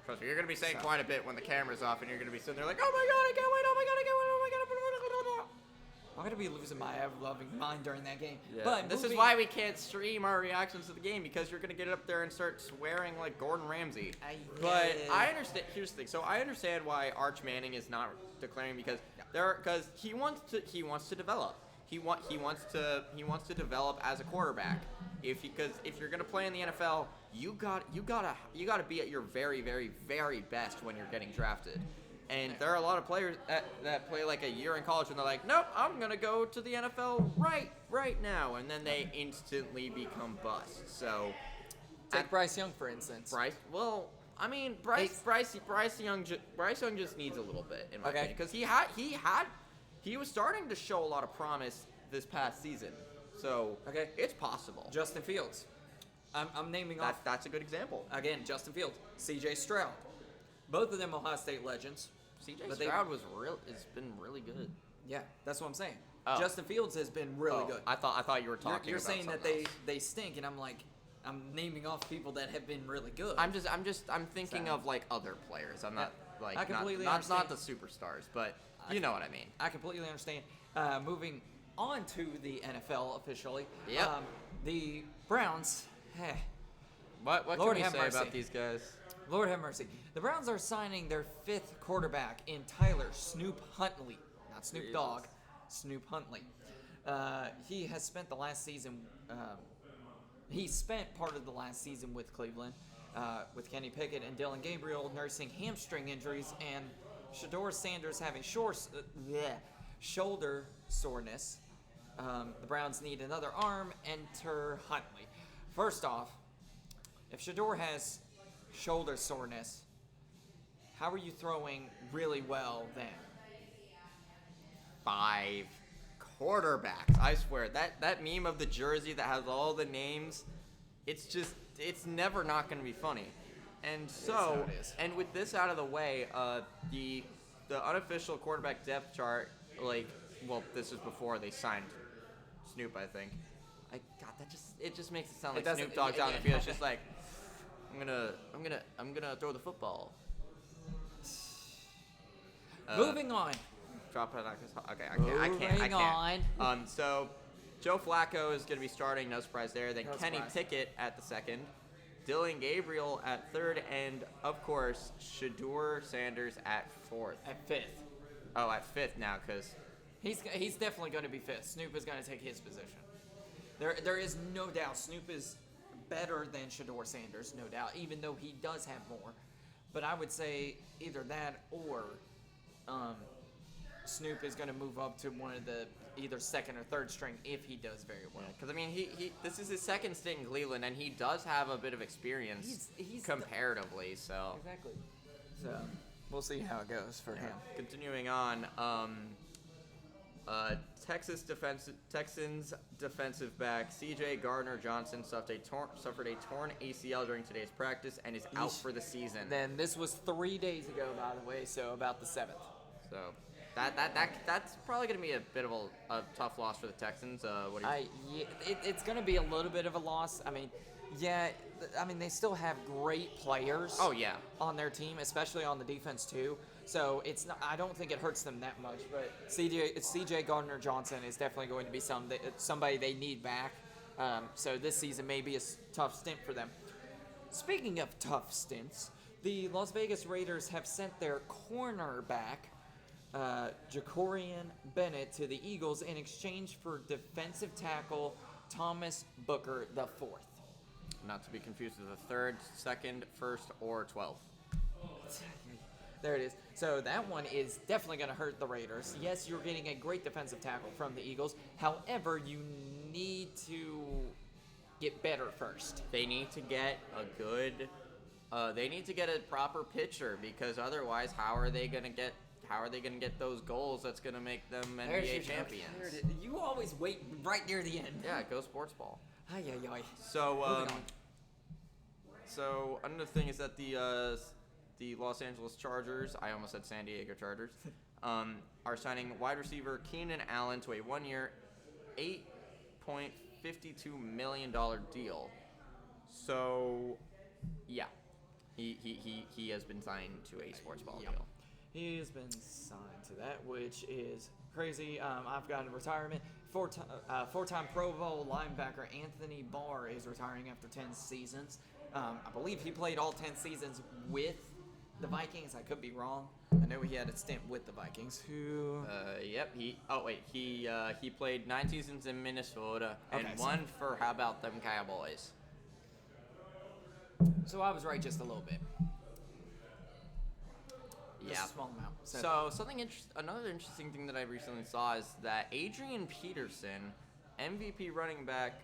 Trust me, you're going to be saying So- quite a bit when the camera's off, and you're going to be sitting there like, oh my god, I can't wait, oh my god, I can't wait, oh my god. I'm going to be losing my ever-loving mind during that game. Yeah. But This is why we can't stream our reactions to the game, because you're going to get up there and start swearing like Gordon Ramsay. But I understand. Here's the thing. So I understand why Arch Manning is not declaring, because he wants to develop. He wants to develop as a quarterback. Because if you're going to play in the NFL, you gotta be at your very, very, very best when you're getting drafted. And there are a lot of players that play like a year in college and they're like, nope, I'm going to go to the NFL right now. And then they instantly become busts. So Take Bryce Young, for instance. Bryce Young just needs a little bit, in my opinion. Because he was starting to show a lot of promise this past season. So it's possible. Justin Fields. I'm naming off. That's a good example. Again, Justin Fields. C.J. Stroud. Both of them Ohio State legends. C.J. But Stroud has been really good. Yeah, that's what I'm saying. Oh. Justin Fields has been really good. I thought you were talking. You're about saying that something else. they stink, and I'm naming off people that have been really good. I'm thinking of like other players. I'm not like I completely not understand. the superstars, but you know what I mean. I completely understand. Moving on to the NFL officially. Yep. The Browns. What Lord can we have say mercy. about these guys? Lord have mercy. The Browns are signing their 5th quarterback in Tyler Snoop Huntley. Not Snoop Dogg, Snoop Huntley. He has spent the last season. He spent part of the last season with Cleveland, with Kenny Pickett and Dylan Gabriel nursing hamstring injuries and Shedeur Sanders having shoulder soreness. The Browns need another arm. Enter Huntley. First off, if Shedeur has shoulder soreness, how are you throwing really well then? 5 quarterbacks. I swear that meme of the jersey that has all the names, it's never not going to be funny. And so, and with this out of the way, the unofficial quarterback depth chart, this is before they signed Snoop, I think. It just makes it sound like Snoop Dogg's out on the field. It's just like, I'm gonna throw the football. Moving on. Drop it. Okay, I can't. So, Joe Flacco is going to be starting. No surprise there. Then Kenny Pickett at the 2nd, Dylan Gabriel at 3rd, and of course Shedeur Sanders at 4th. At 5th. Oh, at 5th now, because he's definitely going to be 5th. Snoop is going to take his position. There is no doubt Snoop is better than Shedeur Sanders, no doubt, even though he does have more. But I would say either that or Snoop is going to move up to one of the either 2nd or 3rd string if he does very well. Because I mean, he this is his 2nd stint in Cleveland, and he does have a bit of experience He's comparatively. So exactly. So we'll see how it goes for him. Continuing on, Texans defensive back C.J. Gardner-Johnson suffered a torn ACL during today's practice and is out for the season. Then this was 3 days ago, by the way, so about the 7th. So that's probably going to be a bit of a tough loss for the Texans. What do you? It's going to be a little bit of a loss. I mean, they still have great players. Oh yeah. On their team, especially on the defense too. So it's not. I don't think it hurts them that much. But C.J. Gardner-Johnson is definitely going to be somebody they need back. So this season may be a tough stint for them. Speaking of tough stints, the Las Vegas Raiders have sent their cornerback, Jacorian Bennett, to the Eagles in exchange for defensive tackle Thomas Booker IV. Not to be confused with the 3rd, 2nd, 1st, or 12th. There it is. So that one is definitely going to hurt the Raiders. Yes, you're getting a great defensive tackle from the Eagles. However, you need to get better first. They need to get a good. They need to get a proper pitcher, because otherwise, how are they going to get those goals that's going to make them NBA champions? You always wait right near the end. Yeah, go Sportsball. Ay. So, so another thing is that the Los Angeles Chargers, I almost said San Diego Chargers, are signing wide receiver Keenan Allen to a 1-year, $8.52 million deal. So, yeah, he has been signed to a Sportsball deal. He has been signed to that, which is crazy. I've got a retirement. Four-time Pro Bowl linebacker Anthony Barr is retiring after 10 seasons. I believe he played all 10 seasons with the Vikings. I could be wrong. I know he had a stint with the Vikings. Yep. He played 9 seasons in Minnesota and one for how about them Cowboys? So I was right just a little bit. Yeah. A small amount. So another interesting thing that I recently saw is that Adrian Peterson, MVP running back,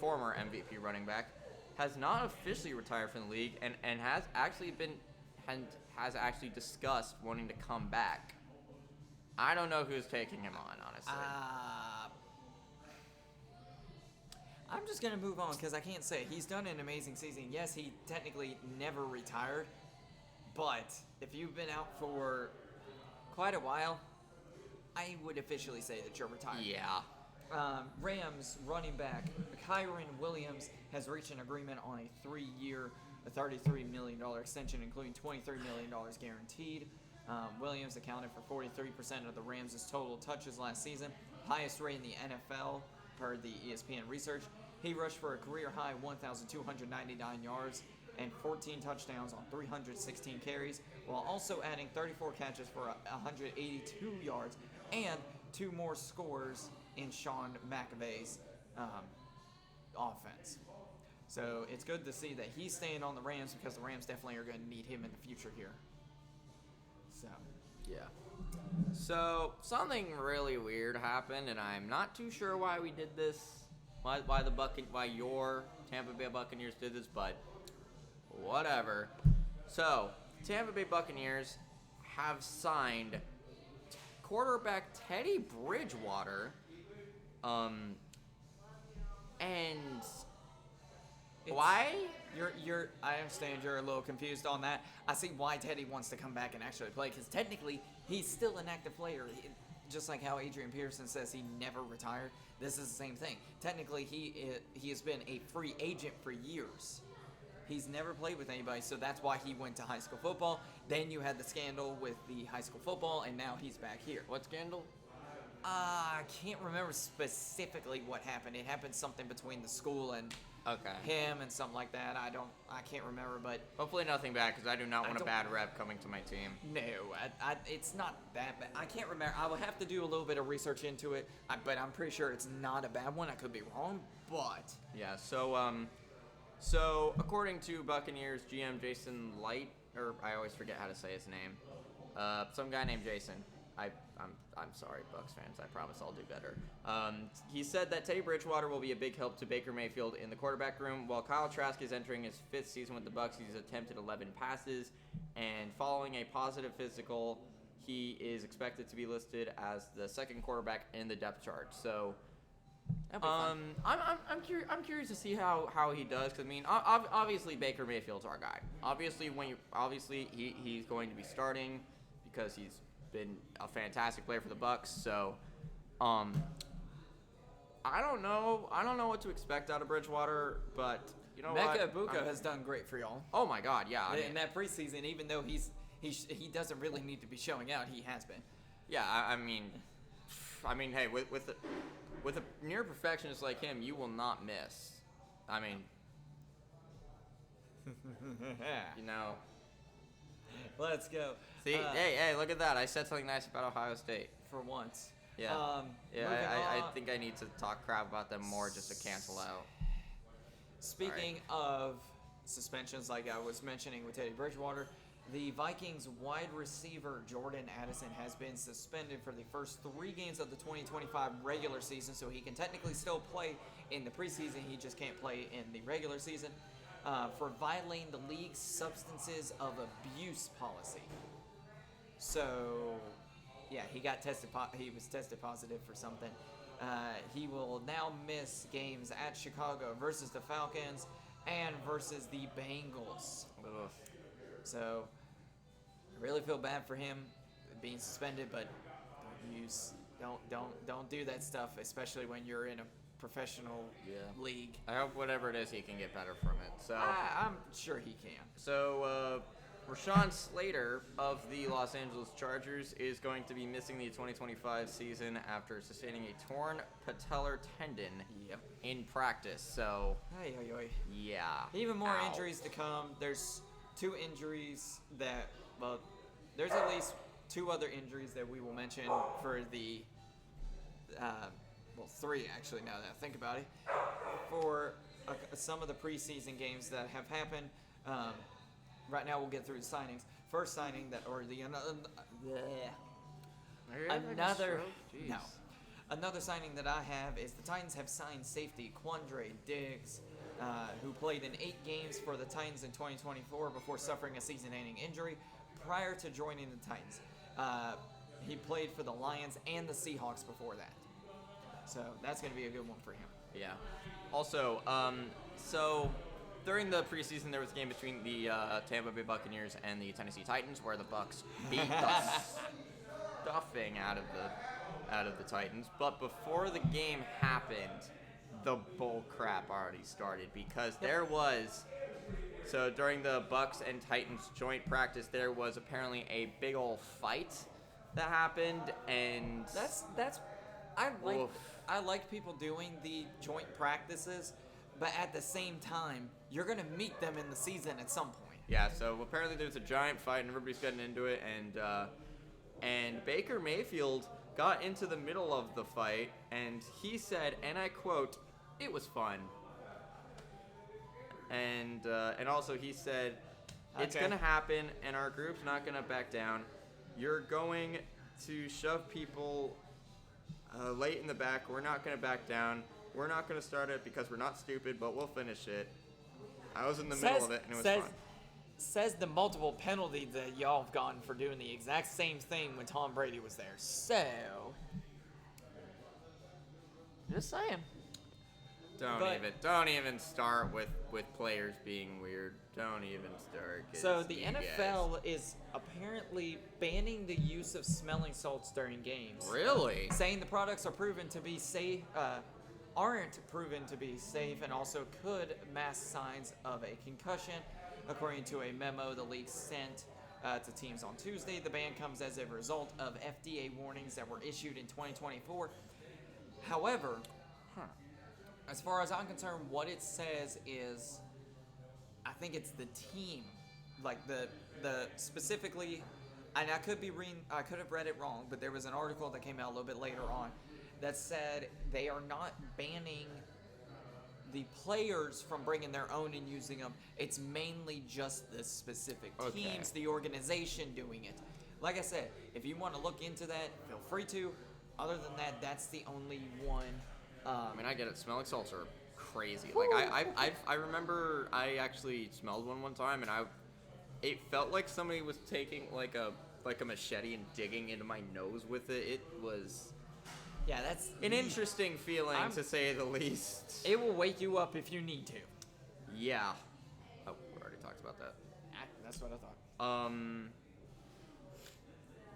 former MVP running back, has not officially retired from the league and has actually discussed wanting to come back. I don't know who's taking him on, honestly. I'm just going to move on because I can't say. He's done an amazing season. Yes, he technically never retired, but if you've been out for quite a while, I would officially say that you're retired. Yeah. Rams running back Kyron Williams has reached an agreement on a 3-year, $33 million extension, including $23 million guaranteed. Williams accounted for 43% of the Rams' total touches last season, highest rate in the NFL per the ESPN research. He rushed for a career-high 1,299 yards and 14 touchdowns on 316 carries, while also adding 34 catches for 182 yards and 2 more scores in Sean McVay's offense. So it's good to see that he's staying on the Rams because the Rams definitely are going to need him in the future here. So, Yeah. So something really weird happened, and I'm not too sure why we did this. Why your Tampa Bay Buccaneers did this, but whatever. So Tampa Bay Buccaneers have signed quarterback Teddy Bridgewater, and why? I understand you're a little confused on that. I see why Teddy wants to come back and actually play, because technically he's still an active player. Just like how Adrian Peterson says he never retired, this is the same thing. Technically, he has been a free agent for years. He's never played with anybody, so that's why he went to high school football. Then you had the scandal with the high school football, and now he's back here. What scandal? I can't remember specifically what happened. It happened something between the school and him and something like that. I can't remember, but hopefully nothing bad, because I do not want a bad rep coming to my team. No, it's not that bad. I can't remember. I will have to do a little bit of research into it, but I'm pretty sure it's not a bad one. I could be wrong, but yeah. So according to Buccaneers GM Jason Light, or I always forget how to say his name, some guy named Jason. I'm sorry, Bucs fans. I promise I'll do better. He said that Teddy Bridgewater will be a big help to Baker Mayfield in the quarterback room. While Kyle Trask is entering his 5th season with the Bucs, he's attempted 11 passes, and following a positive physical, he is expected to be listed as the second quarterback in the depth chart. So, I'm curious to see how he does. Cause I mean, obviously Baker Mayfield's our guy. Obviously, he's going to be starting because he's been a fantastic player for the Bucs. So, I don't know what to expect out of Bridgewater, but you know Mecca what? Ibuka has done great for y'all. Oh my God, yeah. In that preseason, even though he doesn't really need to be showing out, he has been. Yeah, I mean, hey, with a near perfectionist like him, you will not miss. I mean, you know. Let's go. See, hey, look at that. I said something nice about Ohio State. For once. Yeah. I think I need to talk crap about them more just to cancel out. Speaking of suspensions, like I was mentioning with Teddy Bridgewater, the Vikings wide receiver Jordan Addison has been suspended for the first 3 games of the 2025 regular season, so he can technically still play in the preseason. He just can't play in the regular season for violating the league's substances of abuse policy. So, yeah, he was tested positive for something. He will now miss games at Chicago versus the Falcons and versus the Bengals. Ugh. So, I really feel bad for him being suspended, but don't do that stuff, especially when you're in a professional league. I hope whatever it is, he can get better from it. So I'm sure he can. So Rashawn Slater of the Los Angeles Chargers is going to be missing the 2025 season after sustaining a torn patellar tendon in practice. So yeah. Even more injuries to come. There's 2 injuries that, well, there's at least 2 other injuries that we will mention for the, 3 actually, now that I think about it, for some of the preseason games that have happened. Right now we'll get through the signings. First signing another signing that I have is the Titans have signed safety Quandre Diggs, who played in 8 games for the Titans in 2024 before suffering a season-ending injury prior to joining the Titans. He played for the Lions and the Seahawks before that. So that's going to be a good one for him. Yeah. Also, so during the preseason, there was a game between the Tampa Bay Buccaneers and the Tennessee Titans where the Bucs beat the stuffing out of the out of the Titans. But before the game happened, the bull crap already started because there was. So during the Bucks and Titans joint practice, there was apparently a big old fight that happened, and I like people doing the joint practices, but at the same time, you're gonna meet them in the season at some point. yeah. So apparently there's a giant fight, and everybody's getting into it, and Baker Mayfield got into the middle of the fight, and he said, and I quote, "It was fun." And also he said, "It's Okay. gonna happen, and our group's not gonna back down. You're going to shove people late in the back. We're not gonna back down. We're not gonna start it because we're not stupid, but we'll finish it." I was in the middle of it, and it was fun. Says the multiple penalties that y'all have gotten for doing the exact same thing when Tom Brady was there. So, just saying. Don't even start with players being weird. Don't even start. So the you NFL is apparently banning the use of smelling salts during games. guys. Really? Saying the products are proven to be safe, aren't proven to be safe, and also could mask signs of a concussion. According to a memo the league sent to teams on Tuesday, the ban comes as a result of FDA warnings that were issued in 2024. However, as far as I'm concerned, what it says is, I think it's the team, like the specifically, and I could have read it wrong, but there was an article that came out a little bit later on that said they are not banning the players from bringing their own and using them. It's mainly just the specific teams, the organization doing it. Like I said, if you want to look into that, feel free to. Other than that, that's the only one. I mean, I get it. Smelling salts are crazy. Like I remember I actually smelled one time, and it felt like somebody was taking like a machete and digging into my nose with it. It was that's an interesting feeling to say the least. It will wake you up if you need to. Yeah. Oh, we already talked about that. That's what I thought.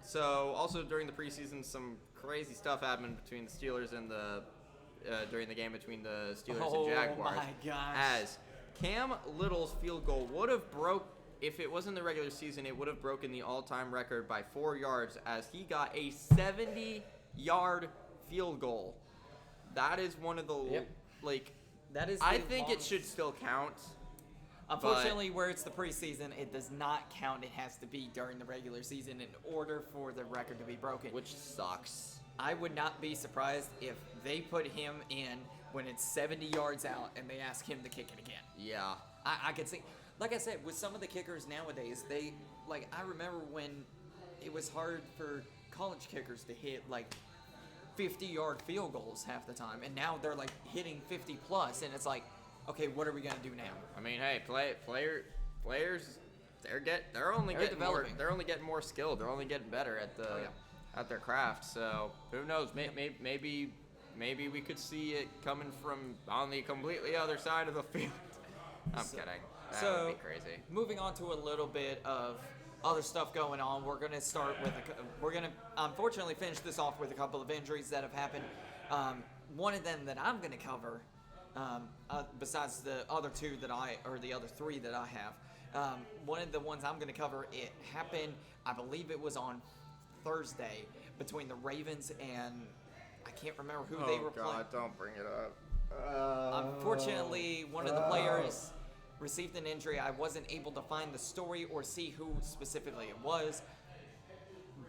So also during the preseason, some crazy stuff happened between the Steelers and during the game between the Steelers and Jaguars. Oh my gosh! As Cam Little's field goal would have if it wasn't the regular season, it would have broken the all-time record by 4 yards, as he got a 70-yard field goal. That is one of the That is. I think it should still count. Unfortunately, where it's the preseason, it does not count. It has to be during the regular season in order for the record to be broken. Which sucks. I would not be surprised if they put him in when it's 70 yards out and they ask him to kick it again. Yeah. I could see. Like I said, with some of the kickers nowadays, I remember when it was hard for college kickers to hit 50-yard field goals half the time, and now they're hitting 50 plus, and it's like, okay, what are we gonna do now? I mean, hey, players, they're only getting more skilled. They're only getting better at their craft. So who knows? Maybe we could see it coming from on the completely other side of the field. I'm kidding. That would be crazy. Moving on to a little bit of other stuff going on, we're gonna start with we're gonna unfortunately finish this off with a couple of injuries that have happened. One of them that I'm gonna cover, besides the other three that I have, one of the ones I'm gonna cover, it happened, I believe it was on Thursday, between the Ravens and I can't remember who they were playing. Oh God, don't bring it up. Unfortunately, one of the players received an injury. I wasn't able to find the story or see who specifically it was,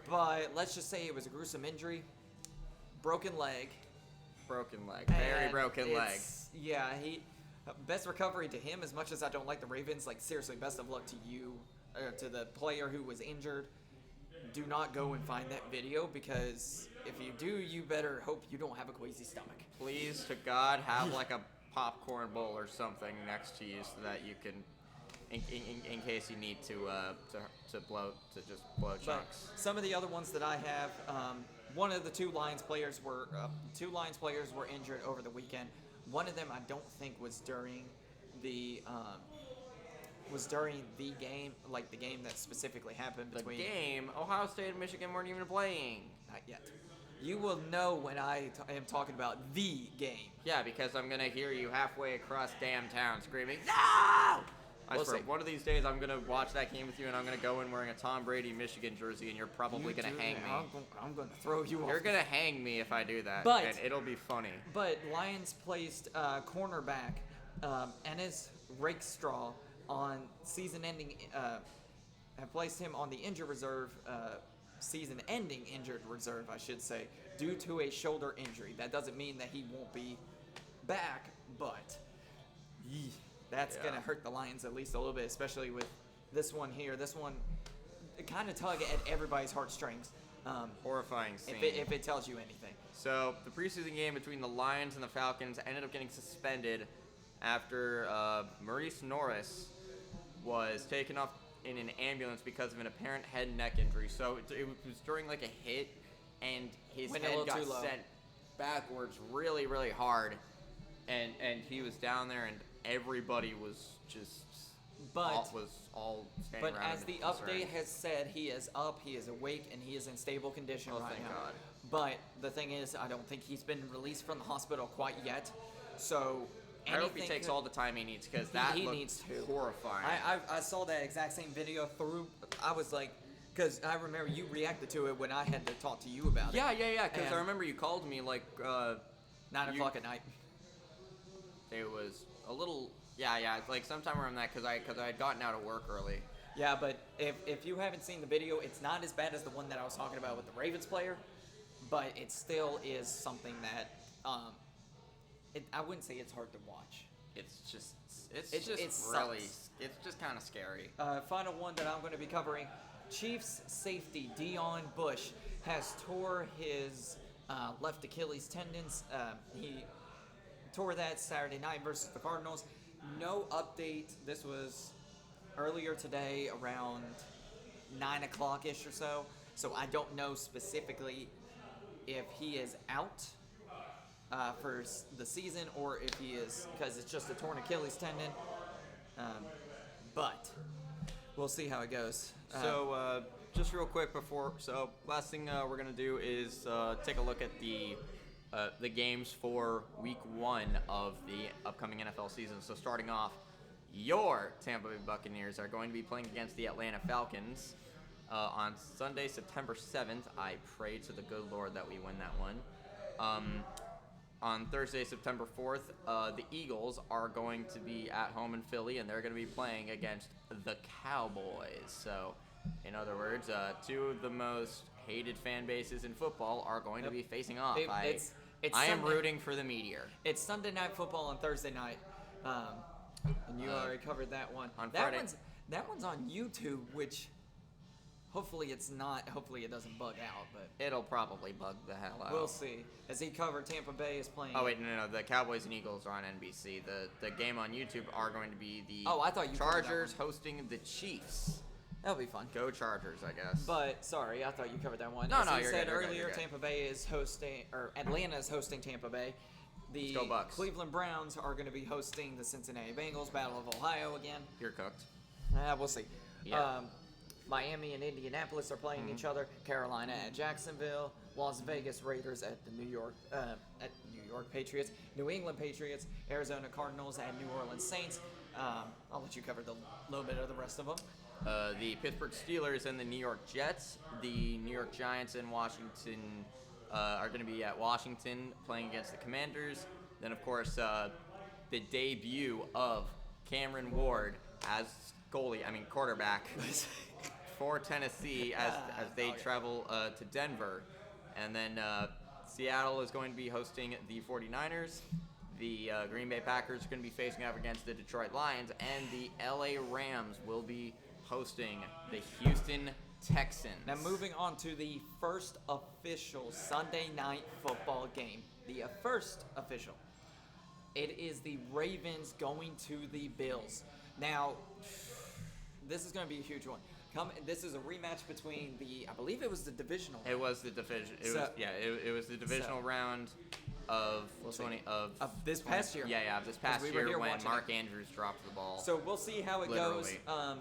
but let's just say it was a gruesome injury. Broken leg. Very broken leg. Yeah, best recovery to him. As much as I don't like the Ravens, seriously, best of luck to you, to the player who was injured. Do not go and find that video, because if you do, you better hope you don't have a queasy stomach. Please to God, have a popcorn bowl or something next to you so that you can, in case you need to blow chunks. But some of the other ones that I have, one of the two Lions players were injured over the weekend. One of them I don't think was during the game, the game that specifically happened between the game. Ohio State and Michigan weren't even playing. Not yet. You will know when I am talking about the game. Yeah, because I'm gonna hear you halfway across damn town screaming, "No!" I We'll swear, see. one of these days I'm gonna watch that game with you, and I'm gonna go in wearing a Tom Brady Michigan jersey, and you're probably gonna hang me. I'm gonna throw you off. You're gonna hang me if I do that, But- and it'll be funny. But Lions placed cornerback Enes Rakestraw on season-ending. Have placed him on the injured reserve, season-ending injured reserve, I should say, due to a shoulder injury. That doesn't mean that he won't be back, but that's Yeah. gonna hurt the Lions at least a little bit, especially with this one here. This one, kind of tug at everybody's heartstrings. Horrifying scene. If it tells you anything. So the preseason game between the Lions and the Falcons ended up getting suspended after Maurice Norris was taken off in an ambulance because of an apparent head and neck injury. So it was during like a hit, and his Went a head little got too low. sent backwards really, really hard, and he was down there, and everybody was just all standing But around. as in the concern. update has said, he is up, he is awake, and he is in stable condition Oh, right thank now. God. But the thing is, I don't think he's been released from the hospital quite yet. So I hope he anything takes could- all the time he needs, because that he looked needs to. horrifying. I saw that exact same video through. I was like, because I remember you reacted to it when I had to talk to you about yeah, it. because And- I remember you called me like 9 you- o'clock at night. it was a little like sometime around that because I had gotten out of work early. Yeah, but if you haven't seen the video, it's not as bad as the one that I was talking about with the Ravens player, but it still is something that I wouldn't say it's hard to watch. It's just kind of scary. Final one that I'm going to be covering: Chiefs safety Dion Bush has tore his left Achilles tendons. He tore that Saturday night versus the Cardinals. No update. This was earlier today around 9 o'clock-ish or so. So I don't know specifically if he is out for the season or if he is, because it's just a torn Achilles tendon. But we'll see how it goes. So just real quick last thing we're gonna do is take a look at the games for Week 1 of the upcoming NFL season. So starting off, your Tampa Bay Buccaneers are going to be playing against the Atlanta Falcons on Sunday, September 7th. I pray to the good Lord that we win that one. On Thursday, September 4th, the Eagles are going to be at home in Philly, and they're going to be playing against the Cowboys. So, in other words, two of the most hated fan bases in football are going to be facing off. I am Sunday. rooting for the Meteor. It's Sunday Night Football on Thursday night, and you already covered that one. On that Friday. that one's on YouTube, which hopefully it's not. Hopefully it doesn't bug out, but It'll probably bug the hell out. we'll see. As he covered, Tampa Bay is playing. Oh wait, no. The Cowboys and Eagles are on NBC. The game on YouTube are going to be the Oh, I thought you covered that Chargers hosting the Chiefs. That'll be fun. Go Chargers, I guess. But sorry, I thought you covered that one. No, As no, he you're said good, you're good, earlier, you're good. Tampa Bay is hosting, or Atlanta is hosting Tampa Bay. The Let's go Bucks. Cleveland Browns are going to be hosting the Cincinnati Bengals, Battle of Ohio again. You're cooked. We'll see. Yeah. Miami and Indianapolis are playing each other. Carolina at Jacksonville. Las Vegas Raiders at the New York Patriots. New England Patriots. Arizona Cardinals at New Orleans Saints. I'll let you cover the little bit of the rest of them. The Pittsburgh Steelers and the New York Jets. The New York Giants and Washington are going to be at Washington playing against the Commanders. Then, of course, the debut of Cameron Ward as quarterback for Tennessee as they travel to Denver. And then Seattle is going to be hosting the 49ers. The Green Bay Packers are going to be facing off against the Detroit Lions. And the LA Rams will be hosting the Houston Texans. Now moving on to the first official Sunday night football game. The first official. It is the Ravens going to the Bills. Now, this is going to be a huge one. This is a rematch between I believe it was the divisional. It was the division. It was the divisional round of this past year. Yeah, this past we were year here when watching Mark Andrews dropped the ball. So we'll see how it Literally. goes.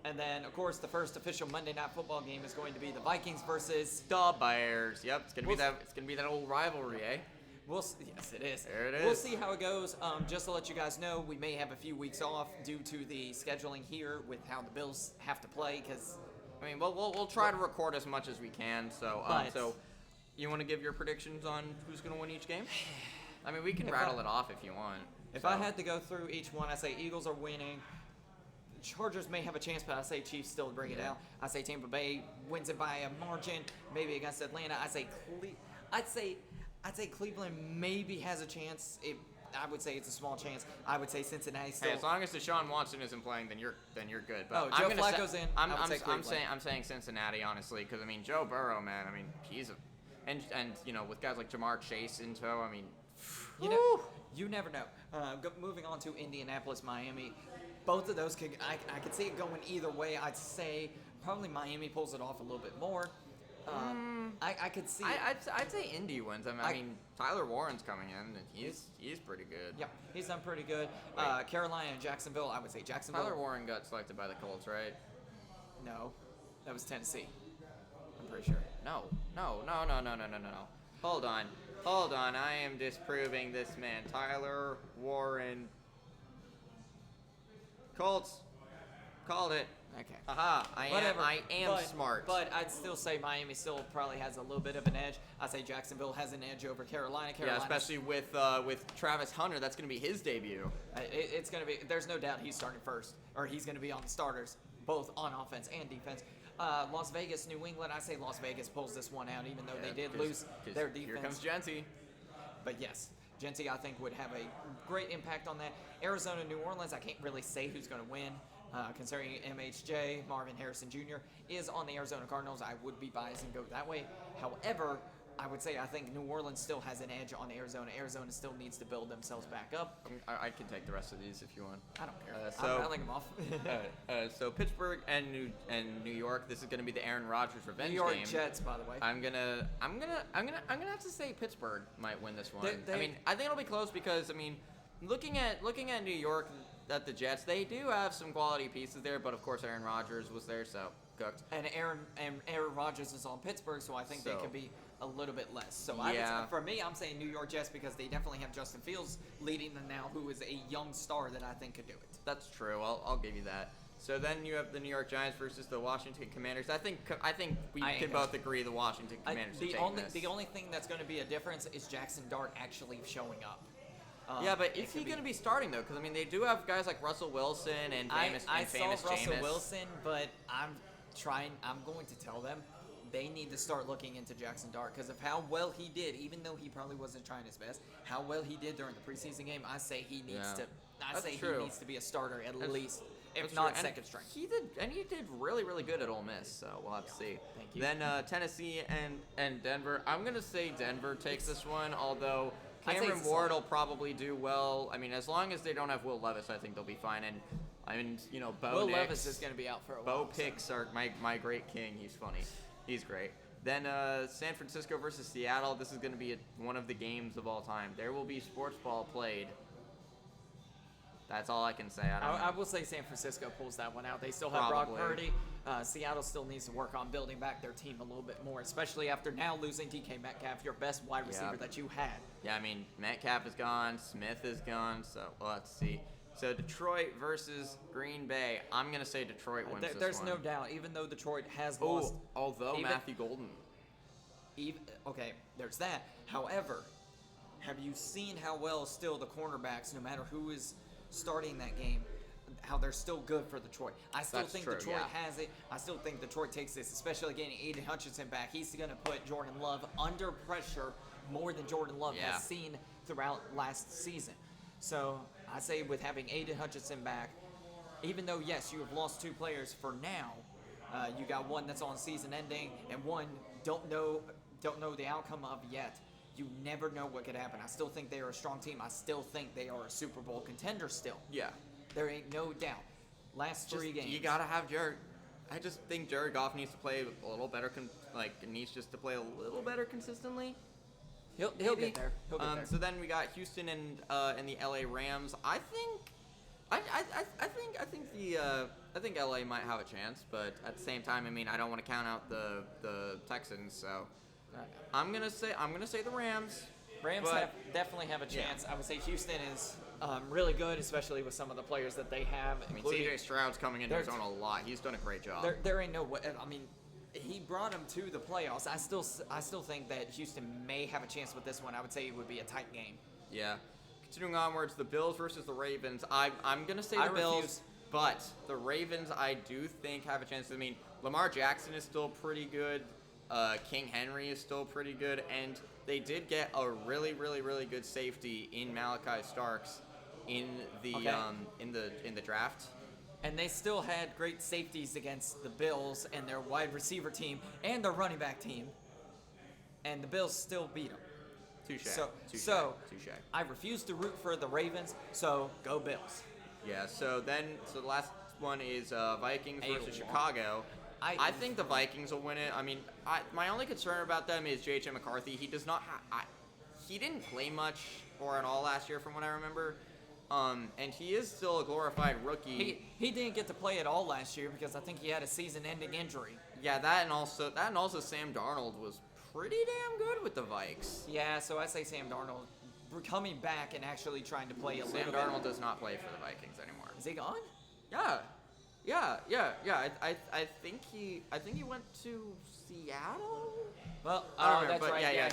And then, of course, the first official Monday Night Football game is going to be the Vikings versus The Bears. Yep, it's gonna be that old rivalry, eh? Yes, it is. There it is. We'll see how it goes. Just to let you guys know, we may have a few weeks off due to the scheduling here with how the Bills have to play. Because I mean, we'll try to record as much as we can. So, so you want to give your predictions on who's gonna win each game? I mean, we can rattle it off if you want. If I had to go through each one, I say Eagles are winning. Chargers may have a chance, but I say Chiefs still bring it out. I say Tampa Bay wins it by a margin, maybe against Atlanta. I'd say Cleveland maybe has a chance. I would say it's a small chance. I would say Cincinnati still. Hey, as long as Deshaun Watson isn't playing, then you're good. But Joe Flacco's in. I'm saying Cincinnati honestly, because I mean Joe Burrow, man. I mean and you know, with guys like Jamar Chase in tow, I mean, you never know. Moving on to Indianapolis, Miami. Both of those I could see it going either way. I'd say probably Miami pulls it off a little bit more. I could see. I'd say Indy wins. I mean, Tyler Warren's coming in, and he's pretty good. Yep, he's done pretty good. Carolina and Jacksonville. I would say Jacksonville. Tyler Warren got selected by the Colts, right? No, that was Tennessee. I'm pretty sure. No. Hold on. I am disproving this man. Tyler Warren. Colts. Called it. Okay. Aha, I am smart. But I'd still say Miami still probably has a little bit of an edge. I'd say Jacksonville has an edge over Carolina. Yeah, especially with Travis Hunter. That's going to be his debut. It's going to be. There's no doubt he's starting first, or he's going to be on the starters, both on offense and defense. Las Vegas, New England. I say Las Vegas pulls this one out, even though they did lose their defense. Here comes Genty. But yes, Genty I think would have a great impact on that. Arizona, New Orleans. I can't really say who's going to win. Considering MHJ, Marvin Harrison Jr. is on the Arizona Cardinals, I would be biased and go that way. However, I would say I think New Orleans still has an edge on Arizona. Arizona still needs to build themselves back up. I can take the rest of these if you want. I don't care. I'm rattling them off. So Pittsburgh and New York. This is going to be the Aaron Rodgers revenge game. New York Jets, by the way. I'm gonna have to say Pittsburgh might win this one. I mean, I think it'll be close because I mean, looking at New York. At the Jets, they do have some quality pieces there, but of course Aaron Rodgers was there, so cooked. And Aaron Rodgers is on Pittsburgh, so I think they could be a little bit less. So for me, I'm saying New York Jets because they definitely have Justin Fields leading them now, who is a young star that I think could do it. That's true. I'll give you that. So then you have the New York Giants versus the Washington Commanders. I think we can both agree the Washington Commanders. The only thing that's going to be a difference is Jackson Dart actually showing up. Yeah, but is he going to be starting, though? Because, I mean, they do have guys like Russell Wilson and famous Russell Wilson, but I'm going to tell them they need to start looking into Jackson Dart because of how well he did, even though he probably wasn't trying his best, how well he did during the preseason game. I say he needs he needs to be a starter at least, if not second string. He did really, really good at Ole Miss, so we'll have to see. Thank you. Then Tennessee and Denver. I'm going to say Denver takes this one, although Cameron Ward will probably do well. I mean, as long as they don't have Will Levis, I think they'll be fine. And I mean, you know, Bo Levis is going to be out for a while. Bo Picks are my great king. He's funny. He's great. Then San Francisco versus Seattle. This is going to be one of the games of all time. There will be Sportsball played. That's all I can say. I will say San Francisco pulls that one out. They still have Brock Purdy. Seattle still needs to work on building back their team a little bit more, especially after now losing DK Metcalf, your best wide receiver that you had. Yeah, I mean, Metcalf is gone. Smith is gone. So we'll have to see. So Detroit versus Green Bay. I'm going to say Detroit wins this one. There's no doubt, even though Detroit has lost. Although Matthew Golden. Okay, there's that. However, have you seen how well still the cornerbacks, no matter who is starting that game, how they're still good for Detroit? I still think Detroit has it. I still think Detroit takes this, especially getting Aiden Hutchinson back. He's going to put Jordan Love under pressure more than Jordan Love has seen throughout last season. So I say with having Aiden Hutchinson back, even though, yes, you have lost two players for now, you got one that's on season ending and one don't know the outcome of yet. You never know what could happen. I still think they are a strong team. I still think they are a Super Bowl contender still. Yeah. There ain't no doubt. Last 3 games. You got to have Jared. I just think Jared Goff needs to play a little better, needs just to play a little better consistently. He'll get there. So then we got Houston and the LA Rams. I think I think LA might have a chance, but at the same time, I mean, I don't want to count out the Texans, so I'm gonna say the Rams. Rams definitely have a chance. I would say Houston is really good, especially with some of the players that they have. I mean, CJ Stroud's coming into his own a lot. He's done a great job. There ain't no way. I mean, he brought him to the playoffs. I still think that Houston may have a chance with this one. I would say it would be a tight game. Yeah. Continuing onwards, the Bills versus the Ravens. I'm gonna say the Bills, but the Ravens I do think have a chance. I mean, Lamar Jackson is still pretty good. King Henry is still pretty good, and they did get a really, really, really good safety in Malachi Starks in the in the draft. And they still had great safeties against the Bills and their wide receiver team and their running back team, and the Bills still beat them. Touche. So I refuse to root for the Ravens. So go Bills. Yeah. So the last one is Vikings versus Chicago. I think the Vikings will win it. I mean, my only concern about them is J.J. McCarthy. He does not he didn't play much or at all last year from what I remember. And he is still a glorified rookie. He didn't get to play at all last year because I think he had a season-ending injury. Yeah, that and also Sam Darnold was pretty damn good with the Vikes. Yeah, so I say Sam Darnold coming back and actually trying to play a little bit. Sam Darnold does not play for the Vikings anymore. Is he gone? Yeah. I think he went to Seattle. Well, I don't remember, that's right. Yeah.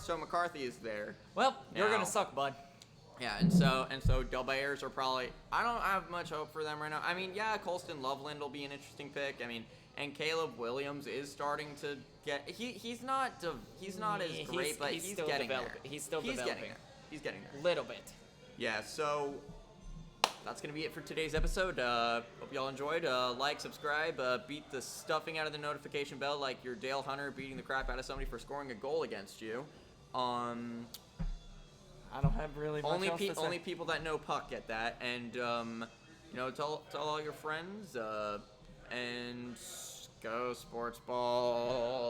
So McCarthy is there. Well, you're gonna suck, bud. Yeah, and so the Bears are probably. I don't have much hope for them right now. I mean, yeah, Colston Loveland will be an interesting pick. I mean, and Caleb Williams is starting to get. He's not as great, but he's getting there. He's still developing. He's getting there. Little bit. Yeah. So that's gonna be it for today's episode. Hope y'all enjoyed. Like, subscribe, beat the stuffing out of the notification bell like you're Dale Hunter beating the crap out of somebody for scoring a goal against you. I don't have really much else to say. Only people that know puck get that, and tell all your friends, and go Sportsball.